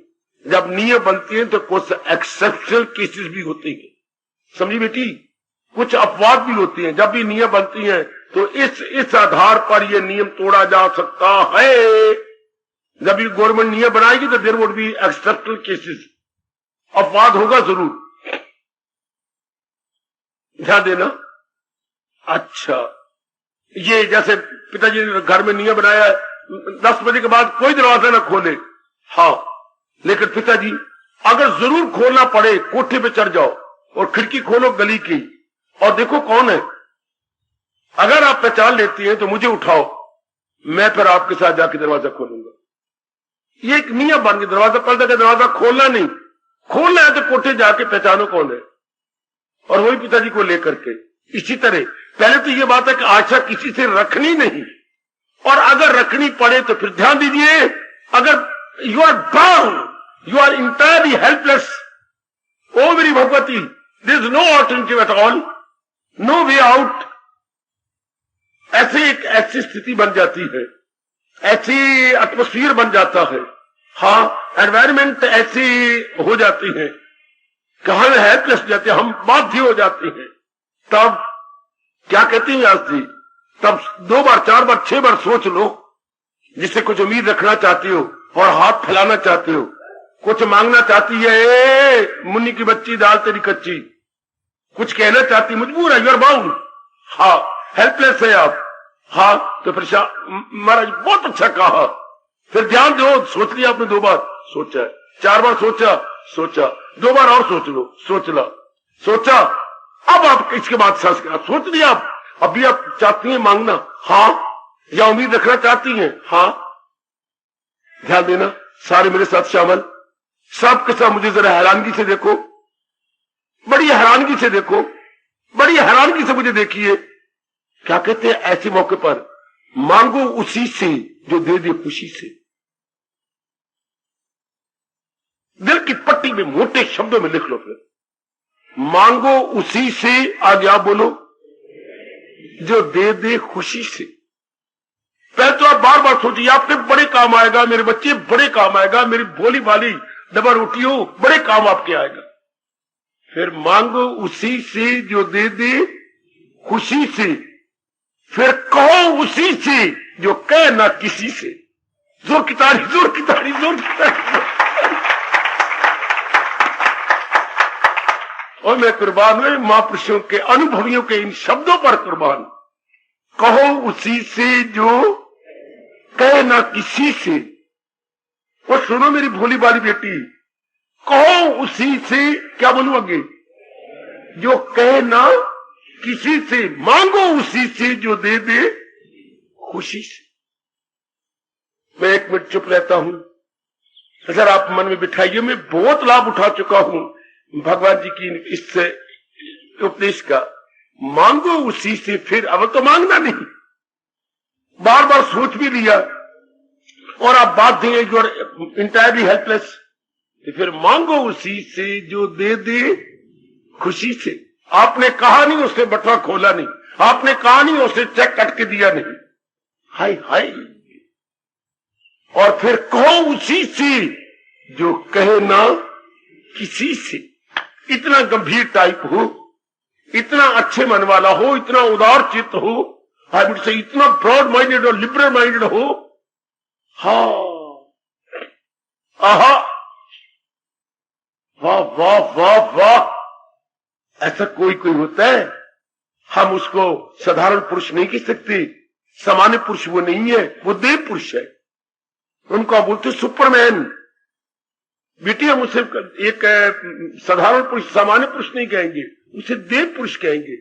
जब नियम बनती है तो कुछ एक्सेप्शनल केसेस भी होते हैं, समझी बेटी, कुछ अपवाद भी होती हैं। जब भी नियम बनती हैं तो इस आधार पर यह नियम तोड़ा जा सकता है। जब भी गवर्नमेंट नियम बनाएगी तो there would be exceptional cases, अपवाद होगा जरूर, ध्यान देना। अच्छा, ये जैसे पिताजी ने घर में नियम बनाया 10 बजे के बाद कोई दरवाजा ना खोले। हाँ, लेकिन पिताजी अगर जरूर खोलना पड़े कोठे पे चढ़ जाओ और खिड़की खोलो गली की और देखो कौन है। अगर आप पहचान लेती हैं तो मुझे उठाओ, मैं फिर आपके साथ जाके दरवाजा खोलूंगा। ये एक नियम बन गया, दरवाजा पलटा के दरवाजा खोलना नहीं, खोलना है तो कोठे जाके पहचानो कौन है, और वही पिताजी को लेकर के। इसी तरह पहले तो ये बात है कि आशा किसी से रखनी नहीं, और अगर रखनी पड़े तो फिर ध्यान दीजिए, अगर you are bound, you are entirely helpless, ओ मेरी भगवती, there is no alternative at all, no way out. ऐसी स्थिति बन जाती है, ऐसी एटमोस्फियर बन जाता है। हाँ, एनवायरमेंट ऐसी हो जाती है कि हम हेल्पलेस हो जाते हैं, हम बाध्य हो जाते हैं। तब क्या कहती हैं व्यास जी, तब 2 बार, 4 बार, 6 बार सोच लो, जिससे कुछ उम्मीद रखना चाहती हो और हाथ फैलाना चाहती हो, कुछ मांगना चाहती है। ए मुन्नी की बच्ची दाल तेरी कच्ची, कुछ कहना चाहती, मजबूर है, यू आर बाउंड। हाँ, हेल्पलेस है आप। हाँ, तो फिर महाराज बहुत अच्छा कहा। फिर ध्यान दो, सोच लिया आपने, 2 बार सोचा, 4 बार सोचा, 2 बार और सोच लो, सोचा। अब आप इसके बाद सोच लिया, आप अभी आप चाहती हैं मांगना, हाँ, या उम्मीद रखना चाहती हैं, हाँ। ध्यान देना, सारे मेरे साथ शामिल, सबके साथ मुझे जरा हैरानगी से देखो, बड़ी हैरानगी से देखो, बड़ी हैरानगी से मुझे देखिए। क्या कहते हैं ऐसे मौके पर, मांगो उसी से जो दे दे खुशी से। दिल की पट्टी में मोटे शब्दों में लिख लो फिर, मांगो उसी से, आज आप बोलो, जो दे दे खुशी से। पहले तो आप बार बार सोचिए, आपके बड़े काम आएगा, मेरे बच्चे बड़े काम आएगा, मेरी भोली भाली डबल रोटी हो, बड़े काम आपके आएगा। फिर मांगो उसी से जो दे दे खुशी से, फिर कहो उसी से जो कह ना किसी से। जोर की ताड़ी, जोर की ताड़ी, जोर की ताड़ी। और मैं कुर्बान हुए महापुरुषों के, अनुभवियों के इन शब्दों पर कुर्बान। कहो उसी से जो कहे ना किसी से। और सुनो मेरी भोली वाली बेटी, कहो उसी से, क्या बोलूं आगे, जो कहे ना किसी से, मांगो उसी से जो दे दे खुशी से। मैं 1 मिनट चुप रहता हूं, अगर आप मन में बिठाइए। मैं बहुत लाभ उठा चुका हूं भगवान जी की इससे उपदेश का। मांगो उसी से, फिर अब तो मांगना नहीं, बार बार सोच भी लिया और आप बात देंगे यू आर इंटायरली हेल्पलेस, तो फिर मांगो उसी से जो दे दे खुशी से। आपने कहा नहीं, उसने बटवा खोला नहीं, आपने कहा नहीं, उसने चेक कट के दिया नहीं। हाय हाय। और फिर कहो उसी से जो कहे ना किसी से। इतना गंभीर टाइप हो, इतना अच्छे मन वाला हो, इतना उदार चित्त हो, आई वुड से इतना ब्रॉड माइंडेड और लिबरल माइंडेड हो। हाँ, आहा, वाह वाह वाह वाह, ऐसा कोई कोई होता है। हम उसको साधारण पुरुष नहीं कह सकते, सामान्य पुरुष वो नहीं है, वो देव पुरुष है। उनको बोलते सुपरमैन। बेटी हम उसे एक साधारण पुरुष, सामान्य पुरुष नहीं कहेंगे, उसे देव पुरुष कहेंगे।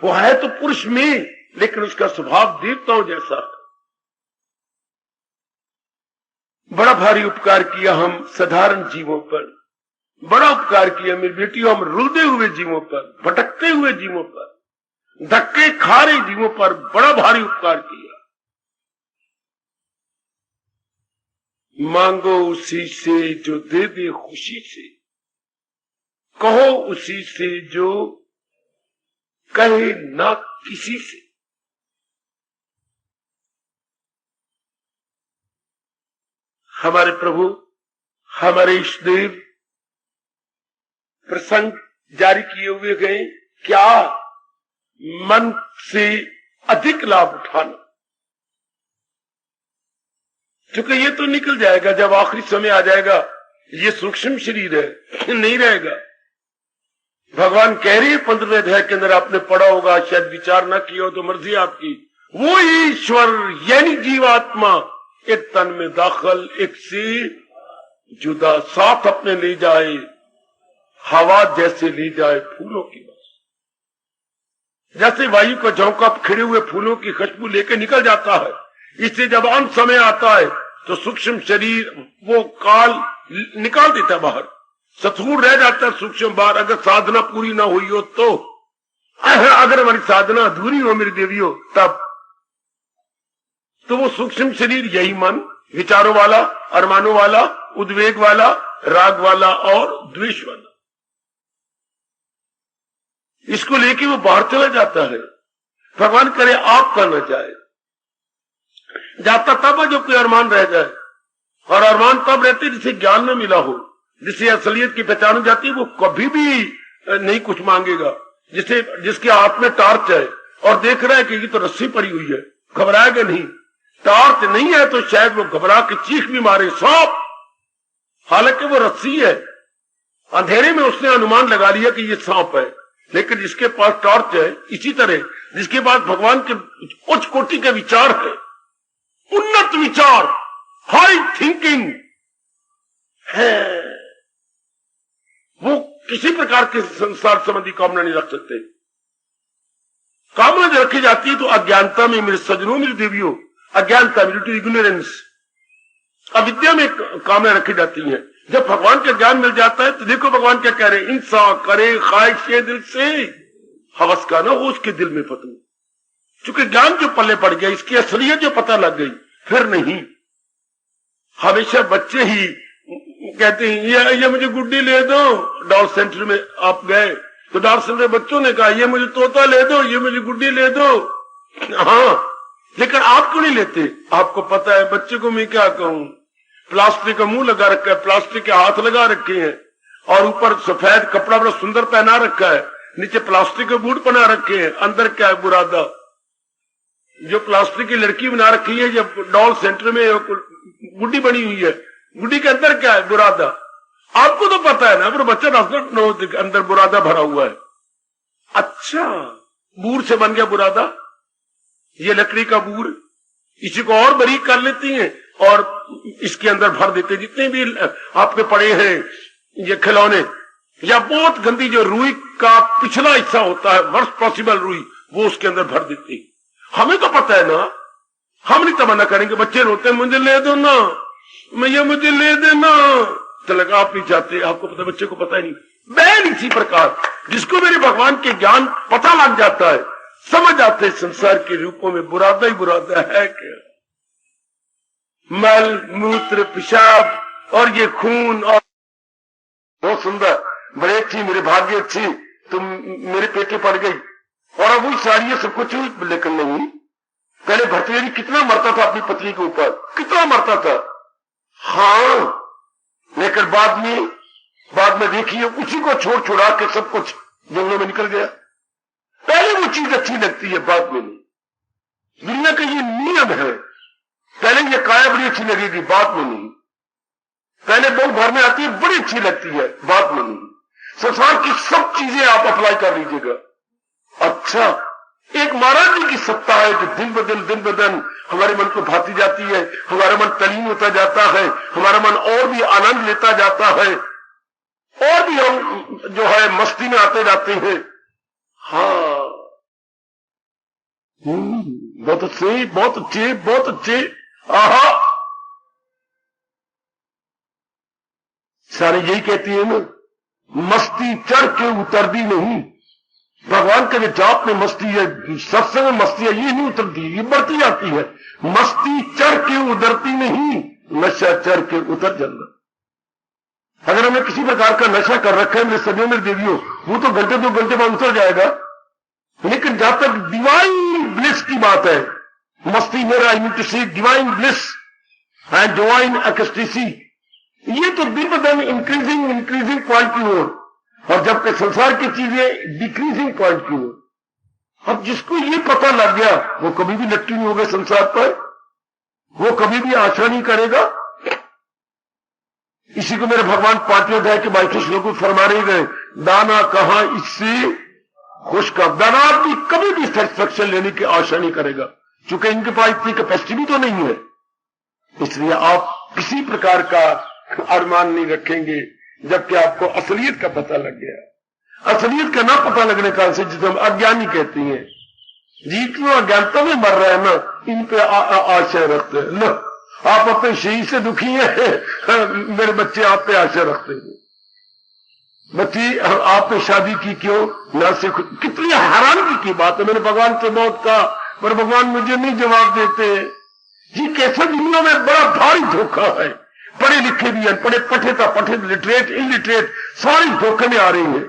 वो है तो पुरुष में, लेकिन उसका स्वभाव देवताओं जैसा। बड़ा भारी उपकार किया हम साधारण जीवों पर, बड़ा उपकार किया मेरी बेटियों हम रुलते हुए जीवों पर, भटकते हुए जीवों पर, धक्के खा रहे जीवों पर बड़ा भारी उपकार किया। मांगो उसी से जो दे दे खुशी से, कहो उसी से जो कहे ना किसी से। हमारे प्रभु, हमारे इष्टदेव प्रसंग जारी किए हुए गए, क्या मन से अधिक लाभ उठाना। क्योंकि ये तो निकल जाएगा, जब आखिरी समय आ जाएगा, ये सूक्ष्म शरीर है, नहीं रहेगा। भगवान कह रही है 15वें अध्याय के अंदर, आपने पढ़ा होगा, शायद विचार ना किया हो तो मर्जी आपकी। वो ईश्वर यानी जीवात्मा एक तन में दाखिल, एक से जुदा, साथ अपने ले जाए, हवा जैसे ले जाए फूलों की बस। जैसे वायु का झोंका खिड़े हुए फूलों की खुशबू लेके निकल जाता है, इससे जब अंत समय आता है तो सूक्ष्म शरीर वो काल निकाल देता है बाहर, स्थूल रह जाता है सूक्ष्म बाहर। अगर साधना पूरी ना हुई हो तो, अगर हमारी साधना अधूरी हो मेरी देवियों, तब तो वो सूक्ष्म शरीर यही मन, विचारों वाला, अरमानों वाला, उद्वेग वाला, राग वाला और द्वेष वाला, इसको लेके वो बाहर चला जाता है। भगवान करे आपका न जाए, जाता तब है जो कोई अरमान रह जाए, और अरमान तब रहते जिसे ज्ञान न मिला हो, जिसे असलियत की पहचान हो जाती है, वो कभी भी नहीं कुछ मांगेगा। जिसके हाथ में टार्च है और देख रहा है कि ये तो रस्सी पड़ी हुई है, घबराएगा नहीं। टार्च नहीं है तो शायद वो घबरा के चीख भी मारे, सांप, हालांकि वो रस्सी है। अंधेरे में उसने अनुमान लगा लिया कि ये सांप है, लेकिन जिसके पास टॉर्च है, इसी तरह जिसके पास भगवान के उच्च कोटि के विचार है, उन्नत विचार, हाई थिंकिंग है, वो किसी प्रकार के संसार संबंधी कामना नहीं रख सकते। कामना जो रखी जाती है तो अज्ञानता में मेरे सज्जनों, मेरी देवियों, अज्ञानता में, टू इग्नोरेंस, अविद्या में कामना रखी जाती है। जब भगवान का ज्ञान मिल जाता है तो देखो भगवान क्या कह रहे हैं, इंसान करे ख्वाहिश दिल से, हवस का ना हो उसके दिल में पतंग। चूंकि ज्ञान जो पल्ले पड़ गया, इसकी असलियत जो पता लग गई, फिर नहीं। हमेशा बच्चे ही कहते हैं ये मुझे गुड्डी ले दो। डॉल सेंटर में आप गए तो डॉल सेंटर बच्चों ने कहा ये मुझे तोता ले दो, ये मुझे गुड्डी ले दो। हाँ, लेकिन आप क्यों नहीं लेते? आपको पता है बच्चे को मैं क्या कहूं, प्लास्टिक का मुंह लगा रखा है, प्लास्टिक के हाथ लगा रखे हैं, और ऊपर सफेद कपड़ा बड़ा सुंदर पहना रखा है, नीचे प्लास्टिक के बूट बना रखे हैं, अंदर क्या है बुरादा। जो प्लास्टिक की लड़की बना रखी है, जब डॉल सेंटर में गुड्डी बनी हुई है, गुड्डी के अंदर क्या है बुरादा। आपको तो पता है ना, पर बच्चा डजंट नो अंदर बुरादा भरा हुआ है। अच्छा, बूढ़ से बन गया बुरादा, ये लकड़ी का बूर, इसी को और बारीक कर लेती हैं और इसके अंदर भर देते, जितने भी आपके पड़े हैं ये खिलौने, या बहुत गंदी जो रुई का पिछला हिस्सा होता है, वर्स्ट पॉसिबल रुई, वो उसके अंदर भर देती। हमें तो पता है ना, हम नहीं तमन्ना करेंगे, बच्चे रोते हैं मुझे ले दो ना, मैया मुझे ले देना, तो लगा आप नहीं चाहते, आपको पता, बच्चे को पता ही नहीं। बैन इसी प्रकार जिसको मेरे भगवान के ज्ञान पता लग जाता है, समझ आते हैं संसार के रूपों में बुरादा ही बुरादा है क्या, मल मूत्र पेशाब और ये खून, और बहुत सुंदर, बड़े अच्छी, मेरे भाग्य अच्छी, तुम मेरे पेटे पड़ गई, और अब वही सारी है सब कुछ, लेकिन नहीं। पहले भर्तृहरि कितना मरता था अपनी पत्नी के ऊपर, कितना मरता था, हाँ, लेकिन बाद में देखिए उसी को छोड़ छुड़ा के सब कुछ जंगलों में निकल गया। पहले वो चीज अच्छी लगती है, बाद में नहीं। दुनिया का ये नियम है, पहले ये काया बड़ी अच्छी लगेगी, बाद में नहीं। पहले बहू घर में आती है, बड़ी अच्छी लगती है, बाद में नहीं। संसार की सब चीजें आप अप्लाई कर लीजिएगा। अच्छा, एक महाराज जी की सत्ता है जो दिन ब दिन हमारे मन को भाती जाती है, हमारा मन तलीन होता जाता है, हमारा मन और भी आनंद लेता जाता है, और भी हम जो है मस्ती में आते जाते हैं। हाँ, बहुत अच्छे, बहुत अच्छे, बहुत अच्छे। आहा, सारे यही कहती है ना, मस्ती चढ़ के उतरती नहीं। भगवान के जाप में मस्ती है, सत्संग में मस्ती है, ये नहीं उतरती, ये बढ़ती जाती है। मस्ती चढ़ के उतरती नहीं, नशा चढ़ के उतर जाना। अगर हमने किसी प्रकार का नशा कर रखा है मेरे सदियों में देवियों, वो तो घंटे 2 घंटे बाद उतर जाएगा, लेकिन जहां तक डिवाइन ब्लिस की बात है, मस्ती मेरा इम्यूटिसी divine bliss and divine ecstasy, ये तो दिन ब दिन इंक्रीजिंग पॉइंट की ओर, और जबकि संसार की चीजें डिक्रीजिंग पॉइंट की ओर। अब जिसको ये पता लग गया, वो कभी भी लट्टू नहीं होगा संसार पर, वो कभी भी आशा नहीं करेगा। इसी को मेरे भगवान 5वें अध्याय के 22वें श्लोक में फरमा रहे गए, दाना कहां इससे खुश का, दाना आदमी कभी भी सेटिस्फैक्शन लेने की आशा नहीं करेगा, क्योंकि इनके पास इतनी कैपेसिटी भी तो नहीं है। इसलिए आप किसी प्रकार का अरमान नहीं रखेंगे जबकि आपको असलियत का पता लग गया। असलियत का ना पता लगने का से जिसे हम अज्ञानी कहती हैं, जितना अज्ञानता में मर रहा है ना, इन पे आशा रखते हैं ना। आप अपने शरीर से दुखी हैं, मेरे बच्चे आप पे आशा रखते हैं, बच्ची आपने शादी की क्यों ना, से कितनी हैरानगी की बात है। मैंने भगवान से बहुत कहा, पर भगवान मुझे नहीं जवाब देते। ये कैसा दुनिया में बड़ा भारी धोखा है। पढ़े लिखे भी अनपढ़े, पठित लिटरेट इलिटरेट सारी धोखे में आ रही है।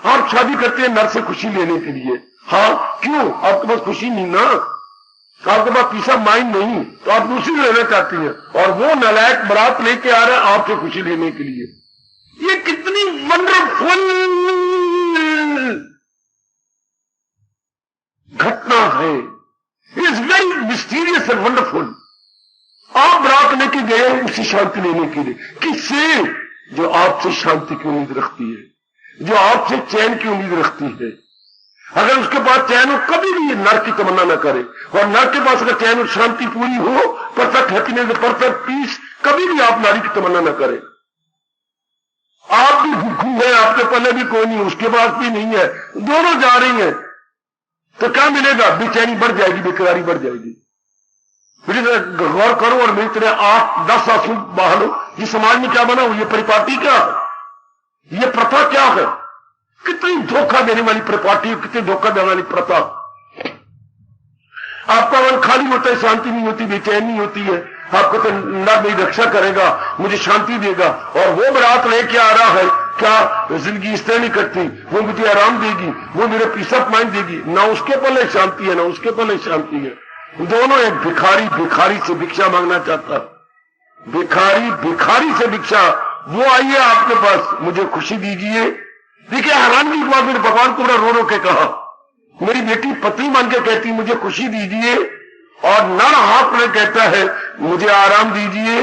आप शादी करते हैं नर से खुशी लेने के लिए, हाँ क्यों, आपके पास खुशी नहीं ना, आपके पास पीस ऑफ माइंड नहीं, तो आप दूसरी लेना चाहती हैं, और वो नालायक बारात लेके आ रहा है आपसे खुशी लेने के लिए। ये कितनी वंडरफुल घटना है, is very mysterious and wonderful. आप बारात लेके गए उसी शांति लेने के लिए, किससे, जो आपसे शांति की उम्मीद रखती है, जो आपसे चैन की उम्मीद रखती है। अगर उसके पास चैन हो, कभी भी नर की तमन्ना न करे, और नर के पास अगर चैन और शांति पूरी हो, परफेक्ट हैप्पीनेस, परफेक्ट पीस, कभी भी आप नारी की तमन्ना न करें। आप भी भूखी है, आपके पल्ले भी कोई नहीं, उसके पास भी नहीं है, दोनों जा रही हैं, तो क्या मिलेगा, बेचैनी बढ़ जाएगी, बेकरारी बढ़ जाएगी। गौर करो और मेरी तरह 8-10 आंसू बहा लो, ये समाज में क्या बना हो, ये परिपाटी क्या है, ये प्रथा क्या है, कितनी धोखा देने वाली परिपाटी, कितनी धोखा देने वाली प्रथा। आपका मन खाली होता है, शांति नहीं होती, बेचैनी नहीं होती है। आपको तो ना मेरी रक्षा करेगा, मुझे शांति देगा, और वो बारात लेके आ रहा है, क्या जिंदगी इस तरह नहीं करती, वो मुझे आराम देगी, वो मेरे पीस ऑफ माइंड देगी, ना उसके पल्ले शांति है, ना उसके पल्ले शांति है। दोनों, एक भिखारी से भिक्षा मांगना चाहता, भिखारी से भिक्षा, वो आई है आपके पास, मुझे खुशी दीजिए। देखिए हैरानगी की बात, मेरे भगवान को बड़ा रो रो के कहा, मेरी बेटी पत्नी मान के कहती मुझे खुशी दीजिए, और नर हाथ में कहता है मुझे आराम दीजिए।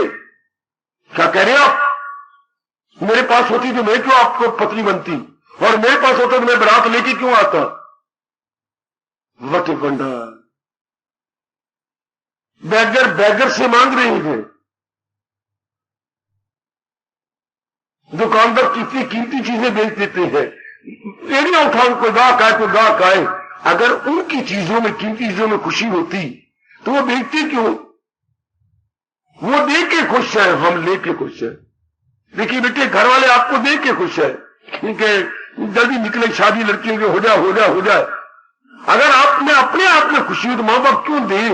क्या कह रहे हो आप, मेरे पास होती तो मैं क्यों आपको पत्नी बनती, और मेरे पास होता तो मैं बारात लेके क्यों आता। वट वंडर, बैगर से मांग रहे हैं। दुकानदार कितनी कीमती चीजें बेच देते हैं, एड़ियां उठाओ, कोई गाहक आए कोई गाहक आए। अगर उनकी चीजों में, कीमती चीजों में खुशी होती तो वो बेचते क्यों? वो दे के खुश है, हम लेके खुश है। देखिए बेटे, घर वाले आपको दे के खुश है, क्योंकि जल्दी निकले, शादी लड़कियों के हो जाए। अगर आपने अपने आप में खुशी हो तो मां बाप क्यों दे?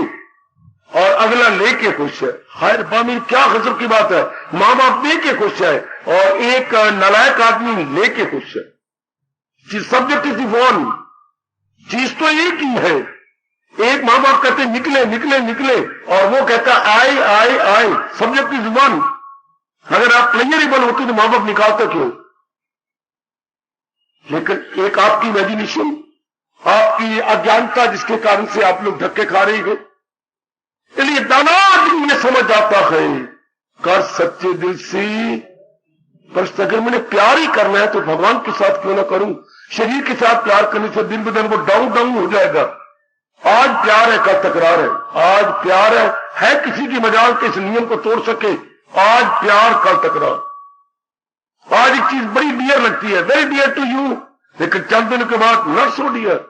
और अगला लेके खुश है। हाय रब्बा, मेरी क्या गजब की बात है, मां बाप दे के खुश है और एक नालायक आदमी लेके खुश है। सब्जेक्ट इज वन, चीज तो एक ही है। एक मां बाप कहते निकले निकले निकले और वो कहता आए आए आए, सब्जेक्ट इज वन। अगर आप प्लेयरेबल होते तो मां बाप निकालते क्यों? लेकिन एक आपकी इमेजिनेशन, आपकी अज्ञानता, जिसके कारण से आप लोग धक्के खा रहे हो। इसलिए दाना आदमी ये समझ आता है, कर सच्चे दिल से, पर अगर मैंने प्यार ही करना है तो भगवान के साथ क्यों ना करूं? शरीर के साथ प्यार करने से दिन ब दिन वो डाउन डाउन हो जाएगा। आज प्यार है, कल तकरार है। आज प्यार है किसी की मजाल के इस नियम को तोड़ सके। आज प्यार, कल तकरार। आज एक चीज बड़ी डियर लगती है, वेरी डियर टू यू, लेकिन चंद दिनों के बाद नॉट सो डियर।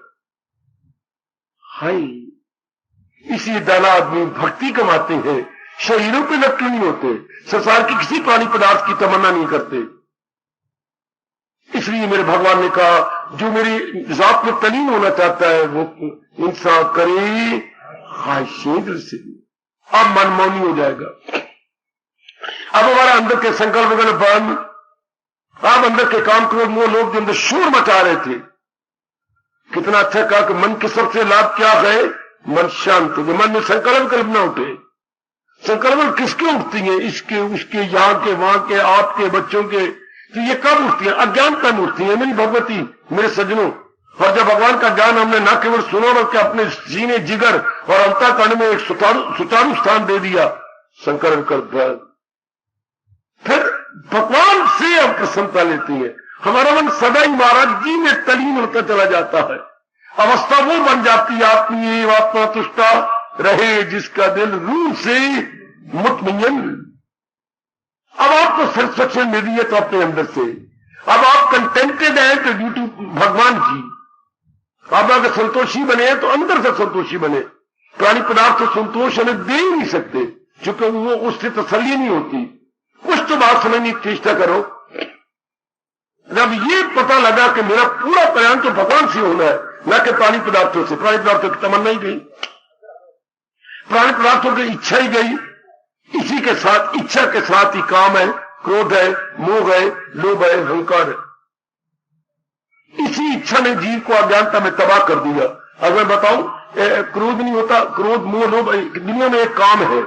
हाय, इसी दाना आदमी भक्ति कमाते हैं, शरीरों पे लट्टू नहीं होते, संसार की किसी प्राणी पदार्थ की तमन्ना नहीं करते। इसलिए मेरे भगवान ने कहा, जो मेरी जात में तलीन होना चाहता है वो इंसान करे खाशियत से। अब मनमौनी हो जाएगा। अब हमारा अंदर के संकल्प वगैरह बंद। अब अंदर के काम क्रोध मोह लोग जो अंदर शोर मचा रहे थे, कितना अच्छा कहा कि मन के सबसे लाभ क्या है? मन शांत हो। मन में संकल्प कल्पना उठे। संकल्प किसके उठती है? इसके, उसके, यहां के, वहां के, आपके, बच्चों के। तो ये कब उठती है? अज्ञानता में उठती है मेरी भगवती, मेरे सज्जनों। और जब भगवान का ज्ञान हमने न केवल सुना बल्कि अपने सीने, जिगर और अंतःकरण में एक सुचारू स्थान दे दिया, संकल्प कर, फिर भगवान से हम प्रसन्नता लेती है। हमारा मन सदा ही महाराज जी में तलीन होता चला जाता है। अवस्था वो बन जाती है, आत्मीय आत्मा तुष्टा रहे जिसका दिल रूह से मुतमय्यन। अब आपको सेटिस्फेक्शन मिल रही है तो अपने अंदर से, अब आप कंटेंटेड हैं तो ड्यू टू भगवान जी। आप अगर संतोषी बने हैं तो अंदर से संतोषी बने। प्राणी पदार्थ तो संतोष हमें दे ही नहीं सकते, क्योंकि वो उससे तसल्ली नहीं होती। कुछ तो बात समझने की चेष्टा करो। जब ये पता लगा कि मेरा पूरा प्रयाण तो भगवान से होना है, न कि प्राणी पदार्थों से। प्राणी पदार्थों की तमन्ना ही गई, प्राणी पदार्थों की इच्छा ही गई। इसी के साथ, इच्छा के साथ ही काम है, क्रोध है, मोह है, लोभ है, अहंकार है। इसी इच्छा ने जीव को अज्ञानता में तबाह कर दिया। अगर मैं बताऊं, क्रोध नहीं होता, क्रोध मोह लोभ, दुनिया में एक काम है।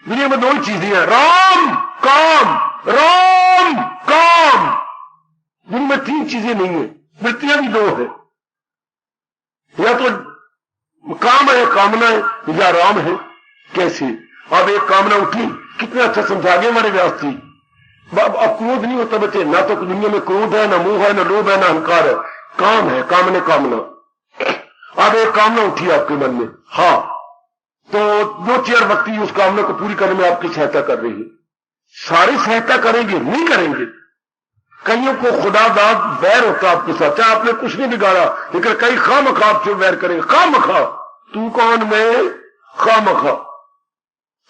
दुनिया में दो चीजें हैं, राम काम, राम काम। दुनिया में तीन चीजें नहीं है, वृत्तियां भी दो है। या तो काम है, कामना है, या राम है। कैसे? अब एक कामना उठी, कितना अच्छा समझा गए हमारे व्यास जी। अब क्रोध नहीं होता बच्चे, ना तो दुनिया में क्रोध है, ना मोह है, ना लोभ है, ना अहंकार है। काम है, कामने कामना। अब एक कामना उठी आपके मन में, हाँ, तो दो चार व्यक्ति उस कामना को पूरी करने में आपकी सहायता कर रही है। सारी सहायता करेंगे? नहीं करेंगे। कईयों को खुदा दाद वैर होता आपके साथ, चाहे आपने कुछ नहीं बिगाड़ा, लेकिन कई खामखा आपसे वैर करेंगे। खामखा, तू कौन, मैं, खामखा।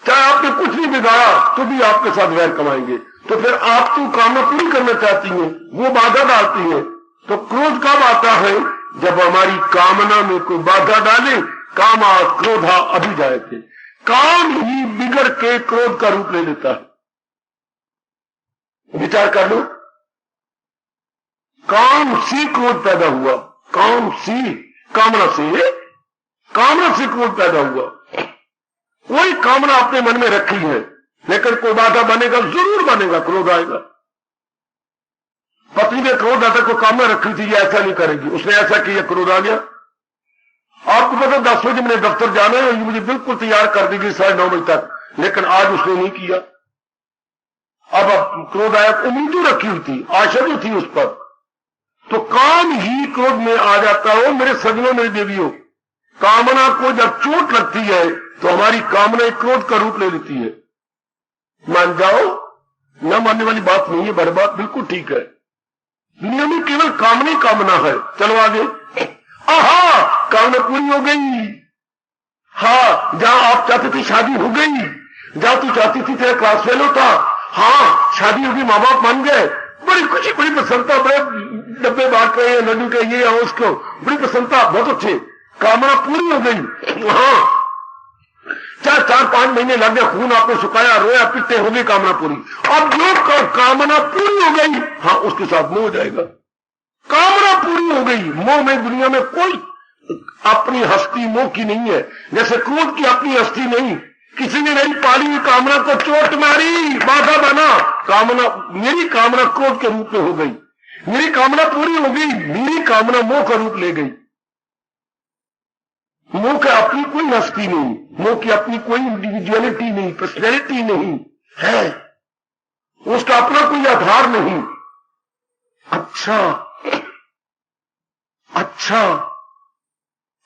चाहे आपने कुछ नहीं बिगाड़ा तो भी आपके साथ वैर कमाएंगे। तो फिर आप तो कामना पूरी करना चाहती हैं, वो बाधा डालती हैं। तो क्रोध कब आता है? जब हमारी कामना में कोई बाधा डाले। कामा क्रोधा अभी जाए थे, काम ही बिगड़ के क्रोध का रूप ले लेता है। विचार कर लो, काम से क्रोध पैदा हुआ, काम से, कामना से क्रोध पैदा हुआ। वही कामना अपने मन में रखी है, लेकिन कोई बाधा बनेगा, जरूर बनेगा, क्रोध आएगा। पत्नी ने क्रोध आता को कामना रखी थी, ये ऐसा नहीं करेगी, उसने ऐसा किया, क्रोध आ गया। आपको पता 10 बजे मैंने दफ्तर जाना है, मुझे बिल्कुल तैयार कर देगी 9:30 बजे तक, लेकिन आज उसने नहीं किया। अब क्रोध आया, उम्मीद रखी हुई थी, आशा जो थी उस पर, तो काम ही क्रोध में आ जाता हो। मेरे सजनों, मेरी देवियों, कामना को जब चोट लगती है तो हमारी कामना एक क्रोध का रूप ले लेती है। मान जाओ, न मानने वाली बात नहीं है, बर्बाद बिल्कुल ठीक है। दुनिया में केवल कामना ही कामना है। चलो आगे। आहा, कामना पूरी हो गई। हाँ, जहां आप चाहते थे शादी हो गई, जहां तू चाहती थी तेरा क्लास फेल होता, हाँ शादी होगी, माँ बाप मान गए, बड़ी खुशी, बड़ी प्रसन्नता, बड़े डब्बे बांट रहे हैं, लड्डू के ये और उसको, बड़ी प्रसन्नता, बहुत अच्छे, कामना पूरी हो गई। हाँ, 4-5 महीने लग गए, खून आपने सुखाया, रोया पिटते, हो गई कामना पूरी। अब जो कामना पूरी हो गई, हाँ उसके साथ मोह हो जाएगा। कामना पूरी हो गई, मोह में दुनिया में कोई अपनी हस्ती मोह की नहीं है। जैसे क्रोध की अपनी हस्ती नहीं, किसी ने मेरी पाली हुई कामना को चोट मारी, बाधा बना, कामना, मेरी कामना क्रोध के रूप में हो गई, मेरी कामना पूरी हो गई, मेरी कामना मोह का रूप ले गई। मोह की अपनी कोई हस्ती नहीं, मोह की अपनी कोई इंडिविजुअलिटी नहीं, पर्सनैलिटी नहीं है, उसका अपना कोई आधार नहीं। अच्छा,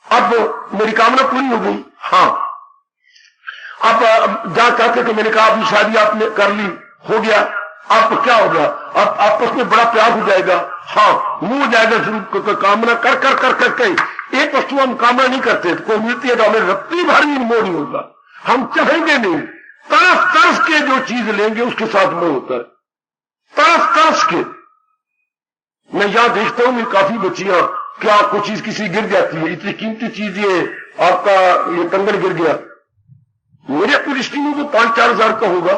अब मेरी कामना पूरी हो गई। हाँ, अब जहां चाहते थे, मैंने कहा अभी शादी आपने कर ली, हो गया, अब क्या हो गया, अब आपस में बड़ा प्यार हो जाएगा। हाँ, मुंह हो जाएगा शुरू, कामना कर कर कर करके एक वस्तु हम कामना नहीं करते, कोई मिलती है तो हमें रत्ती भर भी मोह नहीं होता, हम चाहेंगे नहीं, तरस तरस के जो चीज लेंगे उसके साथ मोह होता है, तरस तरस के। मैं यहां देखता हूं, मेरी काफी बच्चियां, क्या कुछ चीज किसी गिर जाती है, इतनी कीमती चीज ये आपका ये कंगन गिर गया, मेरे अपनी दृष्टि में वो 5-4 हजार का होगा,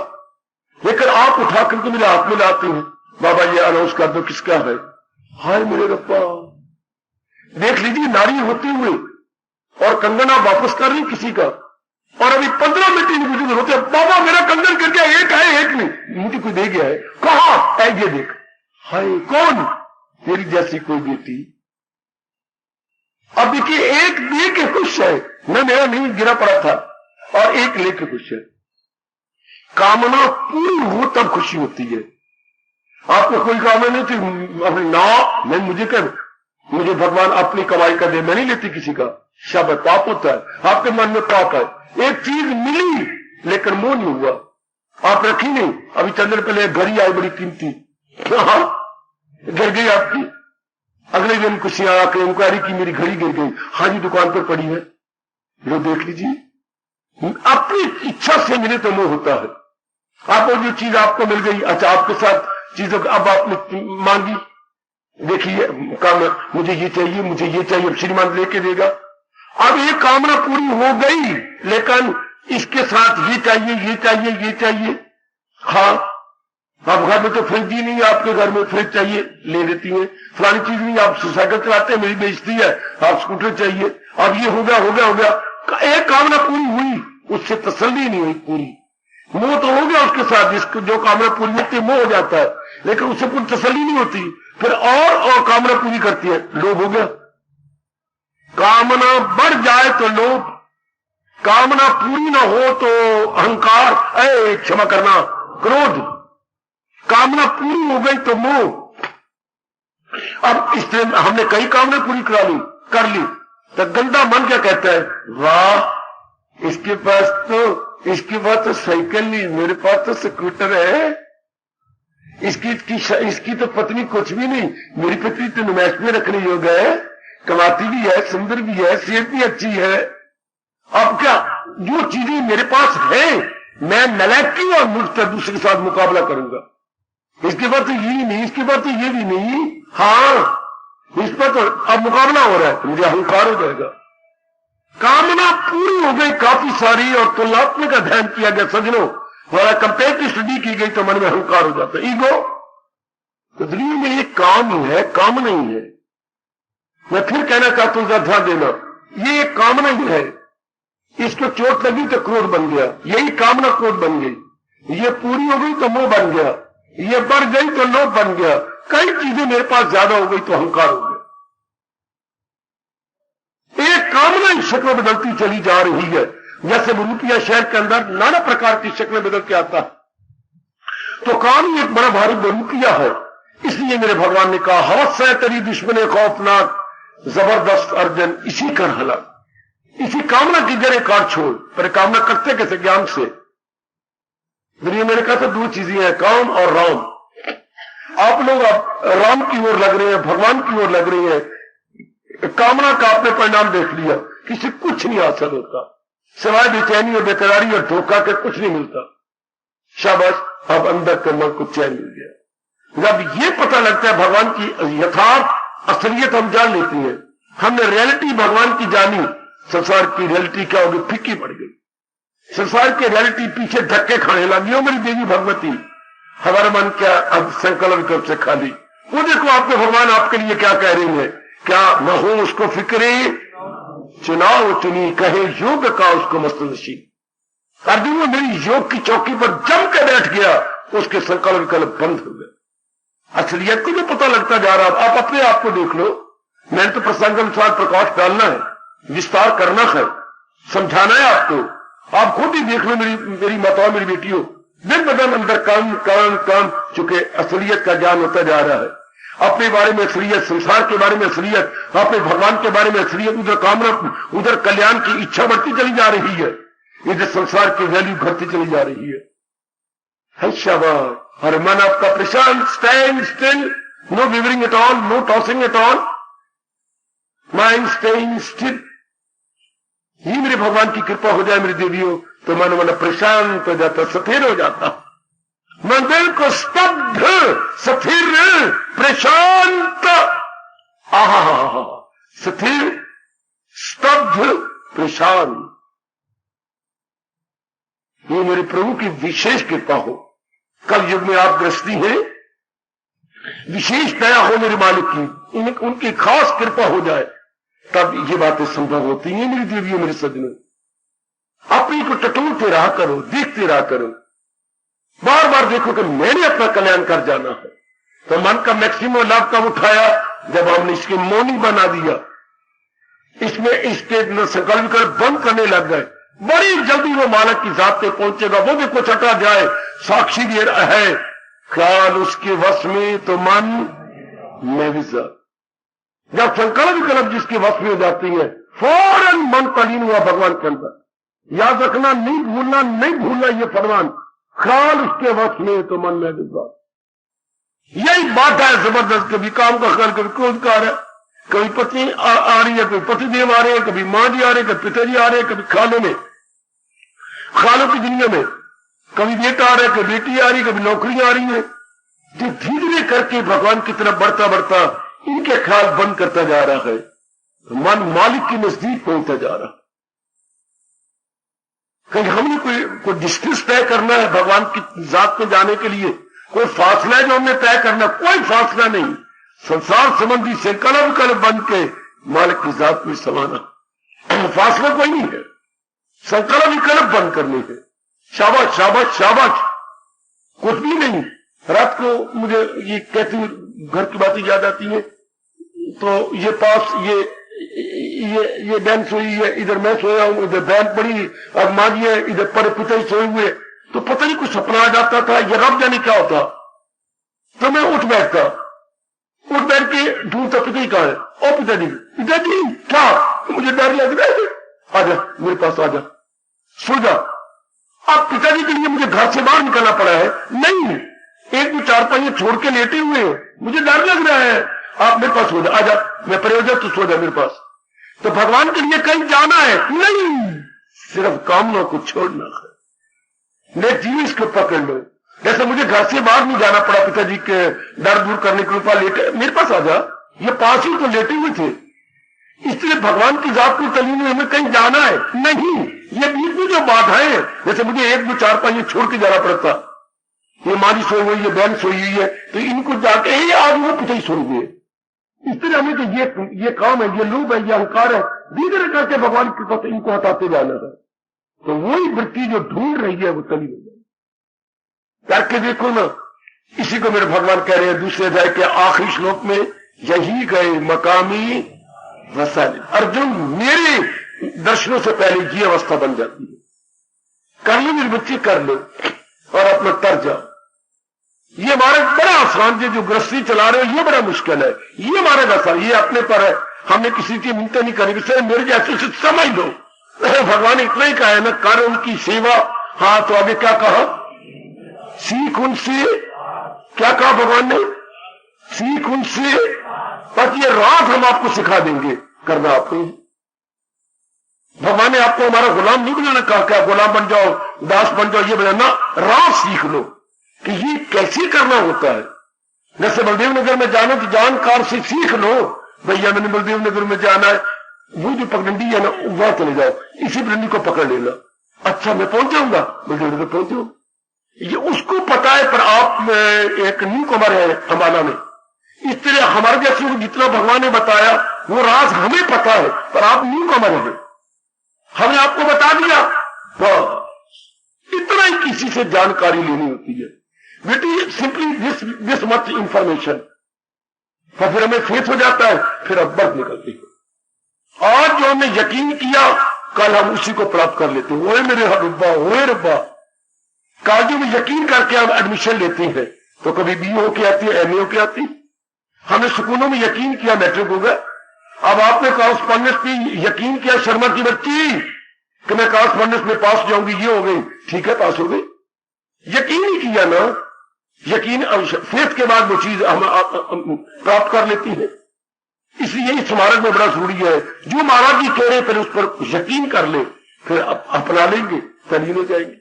लेकिन आप उठा करके मेरे हाथ में लाते हैं, बाबा ये अनाउंस कर दो किसका है। हाय मेरे रब्बा, देख लीजिए, नारी होते हुए और कंगन आप वापस कर रही किसी का, और अभी 15 मिनट नहीं गुजरे होते, बाबा मेरा कंगन गिर गया, एक है एक नहीं, मुझे कोई दे गया है, कहां है ये देख, हाय कौन, तेरी जैसी कोई बेटी। अब देखिए, एक दे के खुश है, न मेरा नहीं गिरा पड़ा था, और एक लेके खुश है। कामना पूरी हो तब खुशी होती है। आपको कोई कामना नहीं थी, अपनी ना मैं मुझे भगवान अपनी कमाई का दे, मैं नहीं लेती किसी का, शब्द पाप होता है, आपके मन में पाप है। एक चीज मिली लेकिन मोह नहीं हुआ, आप रखी नहीं। अभी चंद्र पहले एक घड़ी आई बड़ी कीमती, गिर गई आपकी, अगले दिन खुशियां आके इंक्वायरी की मेरी घड़ी गिर गई, हाँ जी दुकान पर पड़ी है, लो देख लीजिए। अपनी इच्छा से मिले तो मोह होता है। आपको जो चीज आपको मिल गई, अच्छा आपके साथ चीजों अब आपने मांगी, देखिए काम मुझे ये चाहिए, मुझे ये चाहिए, श्रीमान लेके देगा। अब ये कामना पूरी हो गई, लेकिन इसके साथ ये चाहिए, ये चाहिए, ये चाहिए। हाँ, आप घर में तो फ्रिज ही नहीं है, आपके घर में फ्रिज चाहिए, ले लेती है। फलानी चीज नहीं, आप साइकिल चलाते हैं, मेरी बेइज्जती है, आप स्कूटर चाहिए। अब ये हो गया, हो गया, हो गया, एक कामना पूरी हुई, उससे तसल्ली नहीं हुई पूरी। मोह तो हो गया उसके साथ, जिसको जो कामना पूरी होती है मोह हो जाता है, लेकिन उससे पूरी तसल्ली नहीं होती, फिर और कामना पूरी करती है, लोभ हो गया। कामना बढ़ जाए तो लोभ, कामना पूरी ना हो तो अहंकार, क्षमा करना, क्रोध, कामना पूरी हो गई तो मोह। अब इसलिए हमने कई कामना पूरी कर ली, तो गंदा मन क्या कहता है, वाह इसके पास तो साइकिल नहीं, मेरे पास तो स्कूटर है, इसकी तो पत्नी कुछ भी नहीं, मेरी पत्नी तो नुमाइश में रखने योग्य है, कमाती भी है, सुंदर भी है, सेहत भी अच्छी है। अब क्या, जो चीजें मेरे पास है, मैं नलायकी और मूर्खता दूसरे के साथ मुकाबला करूंगा, इसके बाद तो ये नहीं, इसके बाद तो ये भी नहीं, हाँ इस पर तो अब मुकाबला हो रहा है, तो मुझे अहंकार हो जाएगा। कामना पूरी हो गई काफी सारी, और तुलनात्मक अध्ययन किया गया सजनों, और कंपेरेटिव स्टडी की गई, तो मन में अहंकार हो जाता है, ईगो। तो दुनिया में ये काम है, काम नहीं है। मैं फिर कहना चाहता हूं, ध्यान देना, ये एक कामना ही है, इसको चोट लगी तो क्रोध बन गया, यही कामना क्रोध बन गई, ये पूरी हो गई तो मोह बन गया, ये बढ़ गई तो लोभ बन गया, कई चीजें मेरे पास ज्यादा हो गई तो अहंकार हो गया। एक कामना की शक्ल बदलती चली जा रही है, जैसे रूपिया शहर के अंदर नाना प्रकार की शक्लें बदल के आता है, तो काम ही एक बड़ा भारी रूपिया है। इसलिए मेरे भगवान ने कहा, हवस है तेरी दुश्मने खौफनाक, जबरदस्त अर्जन इसी कर हला। इसी कामना की जड़ें काट छोड़, पर कामना करते कैसे? ज्ञान से। दुनिया मैंने कहा था दो चीजें हैं, काम और राम। आप लोग अब राम की ओर लग रहे हैं, भगवान की ओर लग रहे हैं, कामना का आपने परिणाम देख लिया, किसी कुछ नहीं हासिल होता, सिवाय बेचैनी और बेकरारी और धोखा के कुछ नहीं मिलता। शाबाश, अब अंदर के मन को चैन मिल गया। जब ये पता लगता है भगवान की यथार्थ असलियत हम जान लेते हैं, हमने रियलिटी भगवान की जानी, संसार की रियलिटी क्या होगी? फीकी पड़ गई। संसार की रियलिटी पीछे धक्के खाने लगी। हो मेरी देवी भगवती, हमारा मन क्या अब संकल्प विकल्प से खाली। वो देखो आपके भगवान आपके लिए क्या कह रहे हैं, क्या न हो उसको फिक्रे चुनाव चुनी, कहे योग का उसको मस्तनशी। अर्जुन वो मेरी योग की चौकी पर जम के बैठ गया, उसके संकल्प विकल्प बंद हो गए। असलियत को जो पता लगता जा रहा, आप अपने आप को देख लो। मैंने तो प्रसंग अनुसार प्रकाश डालना है, विस्तार करना है, समझाना है आपको। आप खुद ही देख लो मेरी माताओं, मेरी बेटियों, दिन ब दिन अंदर काम चुके असलियत का ज्ञान होता जा रहा है। अपने बारे में असलियत, संसार के बारे में असलियत, अपने भगवान के बारे में असलियत, उधर कामना, उधर कल्याण की इच्छा बढ़ती चली जा रही है, इधर संसार की वैल्यू घटती चली जा रही है। शाबाश। और मन आपका प्रशांत, stand still, no quivering at all, no tossing at all, mind staying still. ही मेरे भगवान की कृपा हो जाए मेरी देवियों, तो मन प्रशांत हो जाता, स्थिर हो जाता, मन बिल्कुल स्तब्ध, स्थिर, प्रशांत। आहा, स्थिर, स्तब्ध, प्रशांत। ये मेरे प्रभु की विशेष कृपा हो। कल युग में आप गृहस्थी हैं, विशेष दया हो मेरे मालिक की, उनकी खास कृपा हो जाए, तब ये बातें संभव होती हैं मेरी देवियों, मेरे सज्जनों। अपनी को टटोलते रहा करो, देखते रहा करो, बार बार देखो कि मैंने अपना कल्याण कर जाना है। तो मन का मैक्सिमम लाभ कब उठाया? जब हमने इसके मौनी बना दिया, इसमें इसके संकल्प विकल्प बंद करने लग गए। बड़ी जल्दी वो मालिक की जात पे पहुंचेगा। वो भी कुछ हटा जाए, साक्षी भी है, ख्याल उसके वश में तो मन में भी। जब संकल्प विकल्प जिसके वश में हो जाती है, फौरन मन तलीन हुआ भगवान के अंदर। याद रखना, नहीं भूलना ये फरमान, ख्याल उसके वश में तो मन में भी। यही बात है जबरदस्त। कभी काम का ख्याल, कभी क्रोध का आ रहा है, कभी पत्नी आ रही है, कभी पतिदेव आ रहे हैं, कभी मां जी आ रहे हैं, कभी पिताजी आ रहे हैं, कभी खालों की दुनिया में कभी बेटा आ रहा है, कभी बेटी आ रही है, कभी नौकरी आ रही है। जो धीरे धीरे करके भगवान की तरफ बढ़ता बढ़ता इनके ख्याल बंद करता जा रहा है, मन मालिक के नजदीक पहुंचता जा रहा है। कहीं हमने कोई डिस्टेंस तय करना है भगवान की जात में जाने के लिए, कोई फासला है जो हमने तय करना? कोई फासला नहीं। संसार संबंधी संकल्प विकल्प बन के मालिक की जात में समाना, फासला कोई नहीं है, संकल्प विकल्प बंद करने है। शाबाश शाबाश शाबाश, कुछ भी नहीं। रात को मुझे ये कहती हूँ, घर की बातें याद आती हैं, तो ये पास ये बहन सोई है, इधर मैं सोया हूं, इधर बहन पड़ी, अब माँ जी है, इधर पर पिता सोए हुए, तो पता नहीं कुछ सपना आ जाता था, ये रब जाने क्या होता। तो मैं उठ बैठ के ढूंढता पिता जी कहाँ है। ओ पिताजी, पिताजी क्या, मुझे डर लग रहा है, आजा मेरे पास, आजा, सो जा। अब पिताजी के लिए मुझे घर से बाहर निकलना पड़ा है। नहीं, एक दो चार पांच छोड़ के लेटे हुए, मुझे डर लग रहा है, आप मेरे पास सो जा, आजा, मैं प्रयोजक, तो सो जा मेरे पास। तो भगवान के लिए कहीं जाना है नहीं, सिर्फ कामना को छोड़ना है। नेक जीव इसको पकड़ लो। जैसे मुझे घर से बाहर नहीं जाना पड़ा पिताजी के डर दूर करने के लिए, लेटे मेरे पास आजा, ये पास ही तो लेटे हुए थे। इसलिए भगवान की जात को तलीन में हमें कहीं जाना है नहीं। ये बीच में जो बाधाएं, जैसे मुझे एक दो चार पांच छोड़ के जाना पड़ता, ये मारी सोई हुई है, बहन सोई हुई है, तो इनको जाके ही आज वो पिताजी सोई हुए। इसलिए हमें तो ये काम है, ये लोभ है, ये अहंकार है, धीरे धीरे करके भगवान की कृपा से इनको हटाते जाना है। तो वही वृत्ति जो ढूंढ रही है वो तलीन हो जाए। करके देखो ना, इसी को मेरे भगवान कह रहे हैं दूसरे अध्याय के आखिरी श्लोक में, यही गए मकामी वसाली। अर्जुन, मेरे दर्शनों से पहले ये अवस्था बन जाती है। कर लो मेरे बच्चे, कर लो और अपना तर जाओ। ये हमारा बड़ा आसान है, जो गृहस्थी चला रहे हो ये बड़ा मुश्किल है, ये हमारा आसान, ये अपने पर है। हमने किसी की मिन्नतें नहीं करी, सर मेरे जैसे से समझ लो। भगवान इतना ही कहा है ना, कर उनकी सेवा। हाँ, तो आगे क्या कहा, सीख उनसे, क्या कहा भगवान ने, सीख उनसे, ताकि ये रात हम आपको सिखा देंगे करना। आपको भगवान ने आपको हमारा गुलाम नहीं बनाना कहा, क्या गुलाम बन जाओ, दास बन जाओ, ये बनाना, रात सीख लो कि ये कैसे करना होता है। जैसे बलदेव नगर में जाना तो जानकार से सीख लो, भैया मैंने बलदेव नगर में जाना है, वो जो पगडंडी है ना वहां चले जाओ, इसी पगडंडी को पकड़ लेना। अच्छा मैं पहुंच जाऊंगा, बलदेव नगर पहुंच जाऊंगा, ये उसको पता है। पर आप एक न्यू कमर है हमारा में, इस तरह हमारे जैसे जितना भगवान ने बताया वो राज हमें पता है, पर आप न्यू कमर है, हमने आपको बता दिया। इतना ही किसी से जानकारी लेनी होती है बेटी, सिंपली दिस मच इंफॉर्मेशन, तो फिर हमें फेथ हो जाता है, फिर अब बर्थ निकलती है। आज जो हमने यकीन किया कल हम उसी को प्राप्त कर लेते हैं। ओए मेरे रब्बा, ओए रब्बा, काजू में यकीन करके हम एडमिशन लेते हैं, तो कभी बी हो के आती है, एमए हो के आती। हमने सुकूनों में यकीन किया, मैट्रिक हो गया। अब आपने कॉरेस्पॉन्डेंस पे यकीन किया, शर्मा की बच्ची, कि मैं कॉरेस्पॉन्डेंस में पास हो जाऊंगी, ये हो गई, ठीक है पास हो गई, यकीन ही किया ना। यकीन फेथ के बाद वो चीज हम प्राप्त कर लेती है। इसलिए इस स्मारक में बड़ा जरूरी है, जो महाराज जी कह रहे पहले उस पर यकीन कर ले, फिर अपना लेंगे, चली जाएंगे।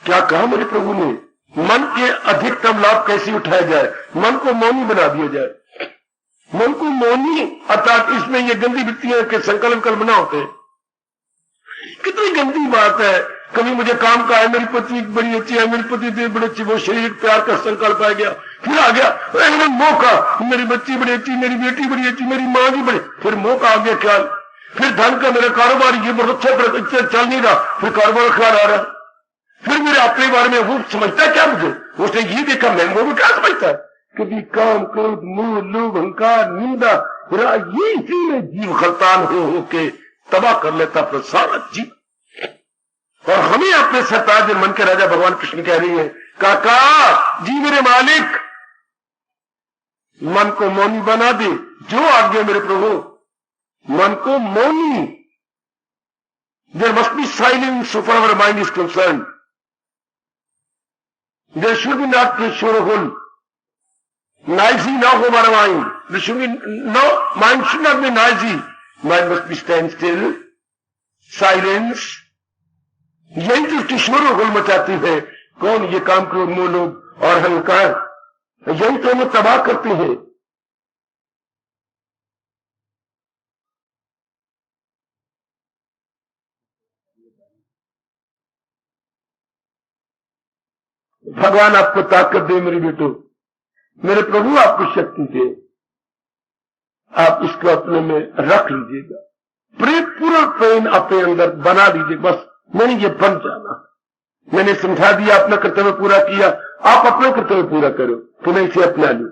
क्या कहा मेरे प्रभु ने, मन के अधिकतम लाभ कैसे उठाया जाए, मन को मौनी बना दिया जाए। मन को मौनी अर्थात इसमें ये गंदी वृत्तियां के संकल्प कल्पना होते हैं। कितनी गंदी बात है, कभी मुझे काम का है, मेरी पत्नी बड़ी अच्छी है, मेरी पति बड़ी अच्छी, वो शरीर प्यार का संकल्प आ गया, फिर आ गया एकदम मौका, मेरी बच्ची बड़ी अच्छी, मेरी बेटी बड़ी अच्छी, मेरी माँ भी बड़ी, फिर मौका आ गया ख्याल, फिर धन का मेरा कारोबार ये बहुत अच्छा चल नहीं रहा, फिर कारोबार ख्याल आ रहा, फिर मेरे अपने बारे में वो समझता क्या, मुझे उसने ये देखा, मैं वो क्या समझता है, कभी काम क्रोध मोह लोभ अहंकार निंदा, ये इसी में जीव खलतान हो के तबाह कर लेता अपना सारा जीव। और हमें अपने सरताज मन के राजा भगवान कृष्ण कह रही है, काका जी मेरे मालिक, मन को मौनी बना दे, जो आज्ञा मेरे प्रभु, मन को मौनी। There must be silence so far our mind is concerned. There should be not shorehole, noisy now of our mind. There should be no, mind should not be noisy. Mind must be stand still, silence. यही तो किशोर गोल मचाती है। कौन, ये काम क्रोध मोह लोभ और अहंकार, यही तो हमें तबाह करते हैं। भगवान आपको ताकत दे मेरे बेटो, मेरे प्रभु आपको शक्ति दे, आप इसको अपने में रख लीजिएगा, पूरा प्रेम अपने अंदर बना लीजिए। बस मैंने ये बन जाना, मैंने समझा दिया, अपना कर्तव्य पूरा किया, आप अपना कर्तव्य पूरा करो, तुम्हें इसे अपना लो।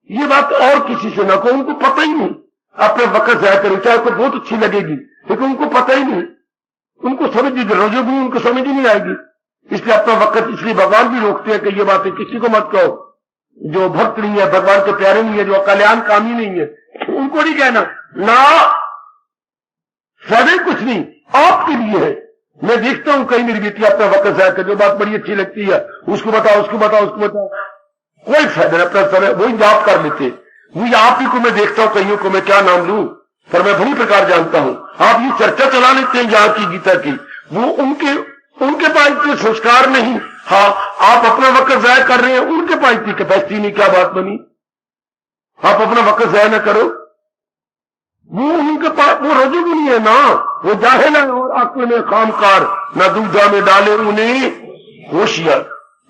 ये बात और किसी से ना कहो, उनको पता ही नहीं, अपना वक्त जाया करो, चाहे को बहुत अच्छी लगेगी, लेकिन उनको पता ही नहीं, उनको समझ रोजोगी, उनको समझ ही नहीं आएगी। इसलिए अपना वक्त, इसलिए भगवान भी रोकते हैं कि ये बातें किसी को मत कहो, जो भक्त नहीं है, भगवान के प्यारे नहीं है, जो कल्याण कामी नहीं है, उनको नहीं कहना ना, फायदे कुछ नहीं, आपके लिए है। मैं देखता हूं कहीं मेरी बेटी अपना वक्त जाया कर, जो बात बड़ी अच्छी लगती है उसको बताओ, उसको बताओ, उसको बताओ, कोई फायदा नहीं, अपना समय वही याद कर लेते। वही आप ही को मैं देखता हूं, कईयों को मैं क्या नाम लूं, पर मैं भली प्रकार जानता हूं। आप ये चर्चा चला लेते हैं यहाँ की गीता की, वो उनके पास इतने संस्कार नहीं। हाँ, आप अपना वक्त जाया कर रहे हैं, उनके पास इतनी कैपेसिटी नहीं, क्या बात बनी। आप अपना वक्त जाया ना करो, वो उनके पास वो रजू भी नहीं है ना, वो जाहिल है और अक्ल में कामकार, ना दूधा में डाले उन्हें होशियार।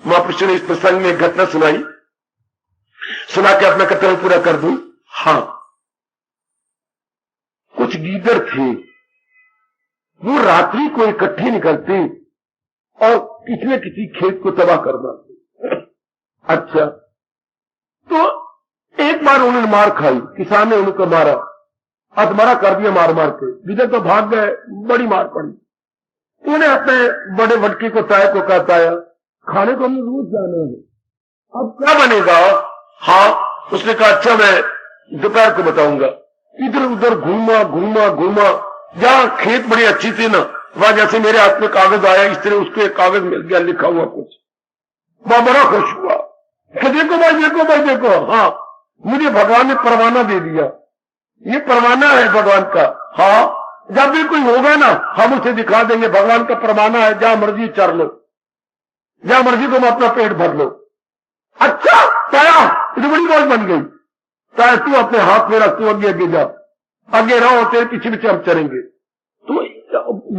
महापुरुष ने इस प्रसंग में घटना सुनाई, सुना के अपना कर्तव्य पूरा कर दूं। हाँ, कुछ गीदड़ थे, वो रात्रि को इकट्ठे निकलते और किसी न किसी खेत को तबाह करना। अच्छा, तो एक बार उन्होंने मार खाई, किसान ने उनको मारा, अधमरा कर दिया मार मार के, जिधर तो भाग गए, बड़ी मार पड़ी। उन्हें अपने बड़े भटके को ताया को कहता है, खाने को हमें रोज जाना है, अब क्या बनेगा। हाँ, उसने कहा अच्छा मैं दोपहर को बताऊंगा। इधर उधर घूमा घूमा घूमा, जहां खेत बड़ी अच्छी थी ना, वहां जैसे मेरे हाथ में कागज आया इस तरह उसको एक कागज मिल गया, लिखा हुआ कुछ। वह बड़ा खुश हुआ कि देखो भाई देखो भाई देखो, हाँ मुझे भगवान ने परवाना दे दिया, ये परवाना है भगवान का। हाँ जब भी कोई होगा ना हम उसे दिखा देंगे भगवान का परवाना है, जहां मर्जी चर लो, जहां मर्जी तुम अपना पेट भर लो। अच्छा ताया, ये बड़ी बात बन गई। ताया तू अपने हाथ में रख, तू आगे आगे जा, आगे रहो, तेरे पीछे पीछे हम चलेंगे। तो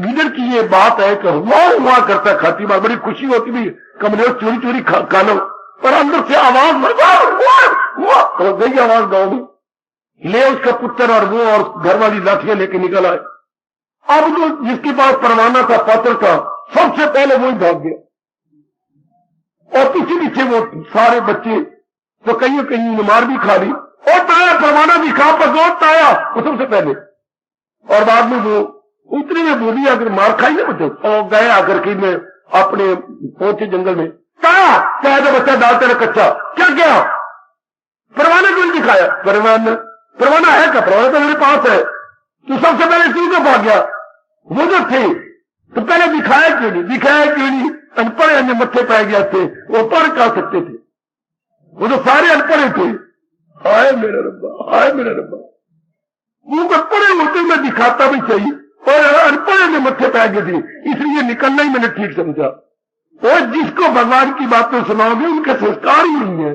लीडर की ये बात है कि हुआ करता खाती बात, बड़ी खुशी होती भी कमरे चोरी चोरी खा लो, पर अंदर से आवाज हो गई, आवाज गाँव में। ले उसका पुत्र और वो और घर वाली लाठियां लेके निकल आए। अब जो जिसके पास परवाना था, पत्र था, सबसे पहले वही भाग गया, और पीछे पीछे वो सारे बच्चे, तो कहीं मार भी खा ली, और ताया परवाना भी खा पर ताया वो सबसे पहले। और बाद में वो उतने में बोली अगर मार खाई ना बच्चे, और गए आकर के मैं अपने पहुंचे जंगल में, ताया तो बच्चा डालते रहे कच्चा, क्या परवाना क्यों दिखाया? परवाना है क्या? परवाना तो मेरे पास है। तो सबसे पहले क्यों क्यों भाग गया? वो जो थे तो पहले दिखाया क्यों नहीं? अनपढ़ अन्य मत्थे पाए गया थे, वो पढ़ कर सकते थे, वो तो सारे अनपढ़ थे। हाय मेरा रब्बा, वो पढ़े होते मैं दिखाता भी चाहिए, और अनपढ़ अन्य मत्थे पाए गए थे, इसलिए निकलना ही मैंने ठीक समझा। और जिसको भगवान की बातें सुनाओगे उनके संस्कार ही नहीं है।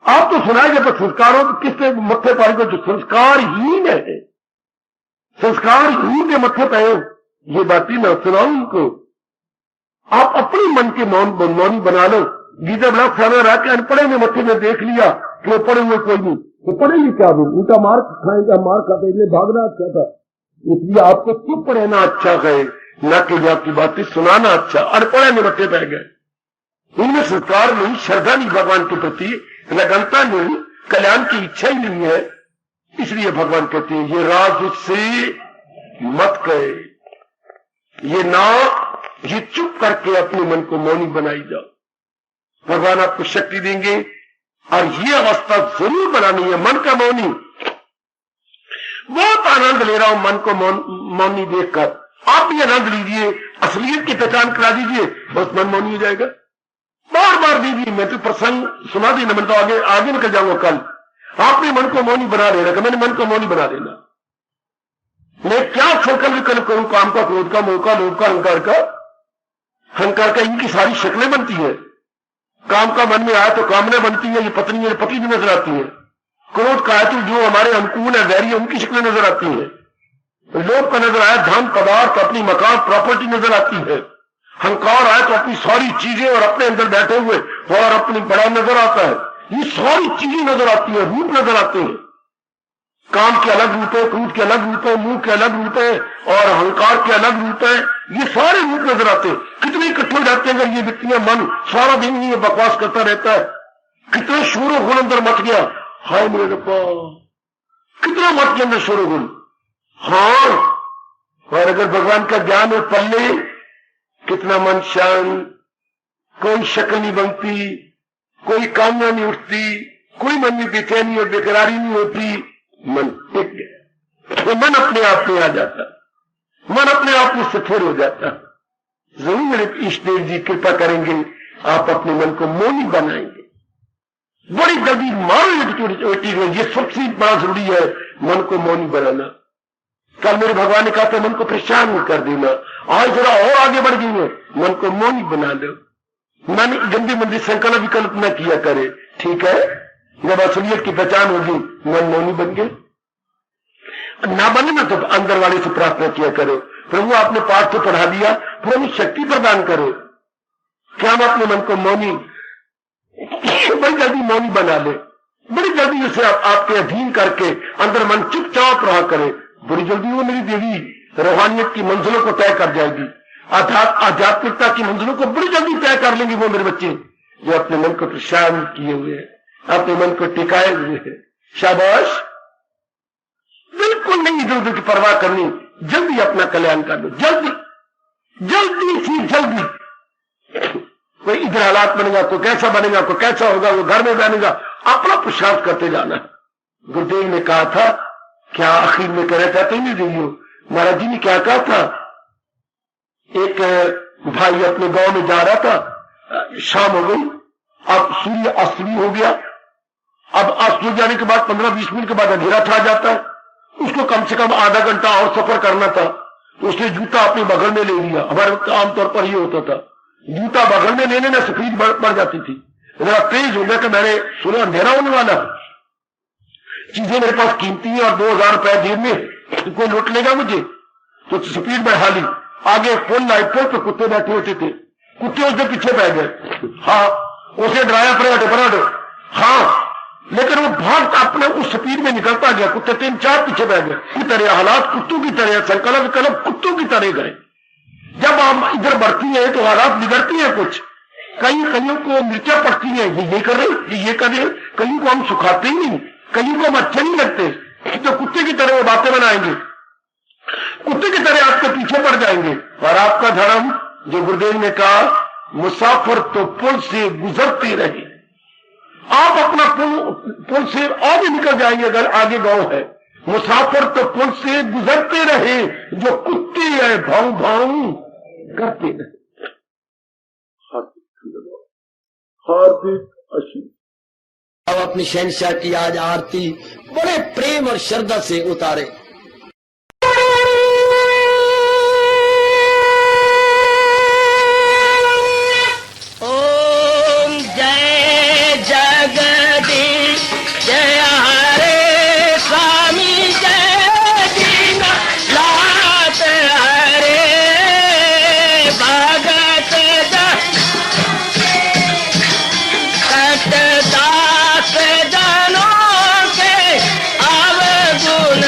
आप तो सुनाएंगे पर संस्कारों तो किसने मत्थे पाएंगे? जो संस्कारहीन है, संस्कारहीन के मत्थे पाए ये बातें ना सुनाओ उनको। आप अपने मन के मौनी बना लो। गीता बड़ा समय रह के अनपढ़े में मत्थे में देख लिया कि वो पढ़े हुए कोई नहीं, तो पढ़ेंगे क्या? उनका मार खाएंगे, मार खाते, इसलिए भागना अच्छा था। इसलिए आपको चुप रहना अच्छा है, न कि आपकी बातें सुनाना अच्छा। अनपढ़े में मत्थे पै गए, उनमें संस्कार नहीं, श्रद्धा नहीं भगवान के प्रति, लगनता नहीं, कल्याण की इच्छा ही नहीं है। इसलिए भगवान कहते हैं ये राज उससे मत कहे, ये चुप करके अपने मन को मौनी बनाई जाओ। भगवान आपको शक्ति देंगे, और ये अवस्था जरूर बनानी है, मन का मौनी। बहुत आनंद ले रहा हूं मन को मौनी देखकर, आप भी आनंद लीजिए, असलियत की पहचान करा दीजिए, बस मन मौनी हो जाएगा। बार बार दीजिए, मैं तो प्रसंग सुना देना, मैं तो आगे निकल जाऊंगा। कल आपने मन को मौनी बना लेना, मैंने मन को मौनी बना देना। मैं क्या संकल्प विकल्प करूं? काम का, क्रोध का, मोह का, लोभ का, अहंकार का, इनकी सारी शक्लें बनती है। काम का मन में आया तो कामना बनती है, ये पत्नी है, पति भी नजर आती है। क्रोध का आया तो जो हमारे अनुकूल है, वैरी है, उनकी शक्लें नजर आती है। लोभ का नजर आया धन पदार्थ, अपनी मकान प्रॉपर्टी नजर आती है। अहंकार आया तो अपनी सारी चीजें और अपने अंदर बैठे हुए और अपनी बड़ा नजर आता है। ये सारी चीजें नजर आती है, रूप नजर आते हैं। काम के अलग रूप है, क्रोध के अलग रूप है, मुंह के अलग रूप है, और अहंकार के अलग रूप है। ये सारे रूप नजर आते हैं। कितने इकट्ठे हो जाते हैं अगर ये व्यक्तियां, मन सारा दिन ही बकवास करता रहता है। कितने शोर-गुल अंदर मच गया, हाय मेरे रब्बा, कितना मच गया अंदर शोर-गुल। हाँ, और अगर भगवान का ज्ञान और पल्ले, कितना मन शांत, कोई शक्ल नहीं बनती, कोई कामना नहीं उठती, कोई मन में बेचैनी और बेकरारी नहीं होती, मन टिक गया, तो मन अपने आप में आ जाता, मन अपने आप में स्थिर हो जाता। जरूर मेरे इष्ट देव जी कृपा करेंगे, आप अपने मन को मौनी बनाएंगे। बड़ी जल्दी मारो, ये सबसे बड़ा जरूरी है, मन को मौनी बनाना। कल मेरे भगवान ने कहा था मन को परेशान कर देना, आज जरा और आगे बढ़ गई है, मन को मौनी बना लो। मन गंदी मंदी संकल्प विकल्प न किया करे, ठीक है? जब असलियत की पहचान होगी, मन मौनी बन गए। ना बने ना तो अंदर वाले से प्रार्थना किया करो, प्रभु आपने पाठ तो पढ़ा दिया, प्रभु शक्ति प्रदान करो क्या हम अपने मन को मौनी, बड़ी जल्दी मौनी बना ले, बड़ी जल्दी उसे आपके अधीन करके अंदर मन चुपचाप रहा करे। बड़ी जल्दी वो मेरी देवी रूहानियत की मंजिलों को तय कर जाएगी, आध्यात्मिकता की मंजिलों को बड़ी जल्दी तय कर लेंगे वो मेरे बच्चे, जो अपने मन को प्रशांत किए हुए हैं, अपने मन को टिकाए हुए हैं। शाबाश, बिल्कुल नहीं इधर उधर की परवाह करनी, जल्दी अपना कल्याण कर लो, जल्दी जल्दी सी जल्दी। कोई इधर हालात बनेगा, कोई कैसा बनेगा, कोई कैसा होगा, वो घर में बनेगा, अपना पुरुषार्थ करते जाना है। गुरुदेव ने कहा था, क्या आखिर में कहना चाहते नहीं रही हो, महाराज जी ने क्या कहा था, एक भाई अपने गांव में जा रहा था, शाम हो गई, अब सूर्य अस्त भी हो गया, अब अस्त हो जाने के बाद 15-20 मिनट के बाद अंधेरा छा जाता है, उसको कम से कम आधा घंटा और सफर करना था, तो उसने जूता अपने बगल में ले लिया। हमारे वक्त आमतौर पर ये होता था, जूता बगल में लेने में स्पीड बढ़ जाती थी, मेरा तेज हो गया कि मैंने सुना अंधेरा होने वाला, चीजें मेरे पास कीमती है और 2000 रुपए जेब में, कोई लूट लेगा मुझे, तो स्पीड बढ़ा ली। आगे फुल लाइट पोल पे कुत्ते बैठे होते थे, कुत्ते उसके पीछे बह गए, हाँ उसे डराया पलट, हाँ लेकिन वो भाग अपने उस स्पीड में निकलता गया, कुत्ते 3-4 पीछे बह गए। की तरह हालात कुत्तों की तरह, संकल्प कुत्तों की तरह गए। जब हम इधर बढ़ती है तो हालात बिगड़ती है, कुछ कईयों को मिर्चा पड़ती है, ये कर रहे, ये कर रहे, कईयों को हम सुखाते ही नहीं, कईयों को हम अच्छे नहीं लगते, तो कुत्ते की तरह वो बातें बनाएंगे, कुत्ते की तरह आपके पीछे पड़ जाएंगे। और आपका धर्म, जो गुरुदेव ने कहा, मुसाफिर तो पुल से गुजरते रहे, आप अपना पुल से आगे निकल जाएंगे अगर आगे गांव है। मुसाफिर तो पुल से गुजरते रहे, जो कुत्ते है भाव भाव करते रहे। हार्दिक आशीष। अब अपनी शहंशाह की आज आरती बड़े प्रेम और श्रद्धा से उतारे। ओम जय जगदीश जय हरे स्वामी जय दीनानाथ हरे भगत दास जनों के अवगुण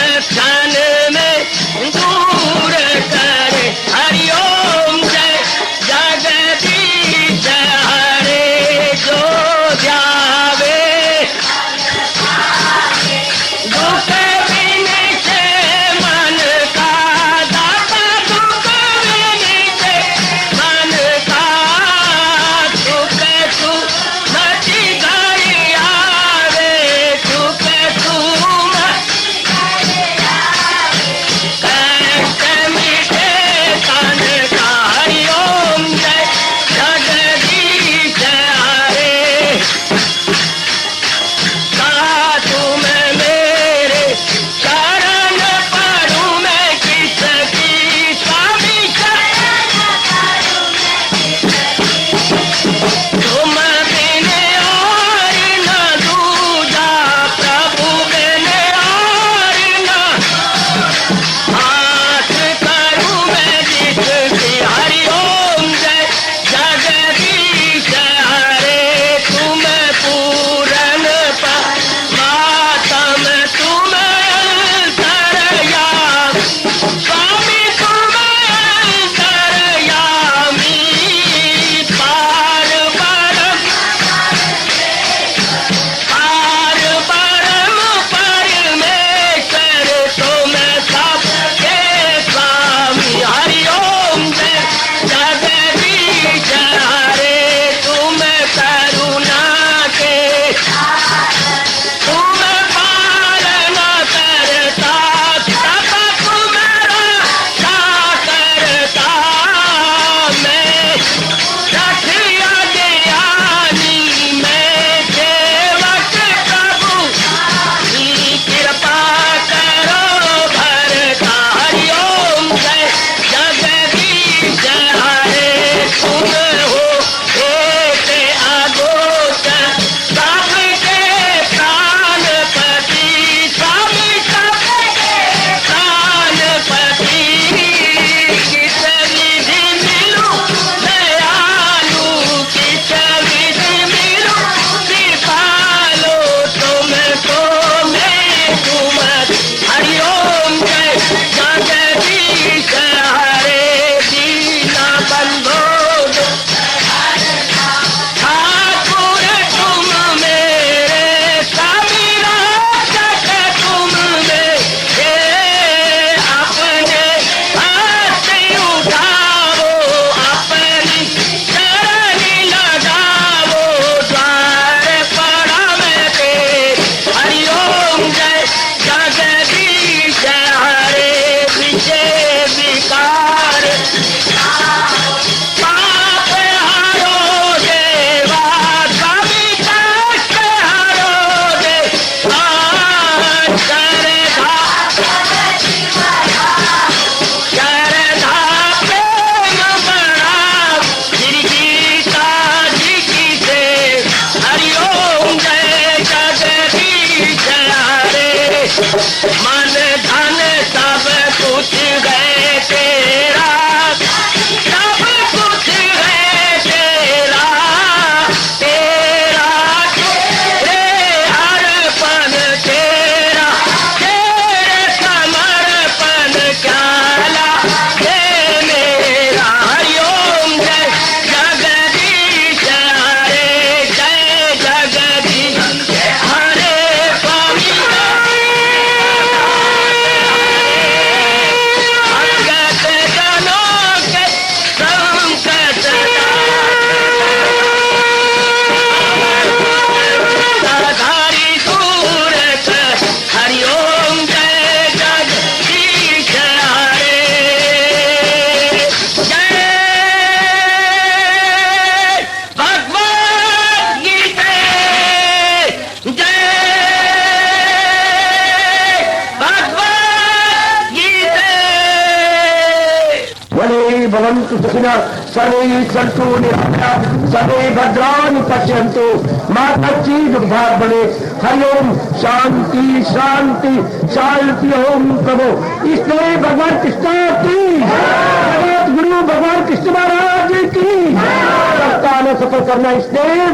भवन्तु सुखिनः सर्वे सन्तु निरामयाः सर्वे भद्राणि पश्यन्तु मा कश्चित् दुर्भाग् भवेत्। हरि ओम शांति शांति शांति। ओम प्रभु इसलिए भगवान कृष्ण की जगत गुरु भगवान कृष्ण महाराज की सप्ताह में सफल करना इसलिए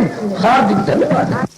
हार्दिक धन्यवाद।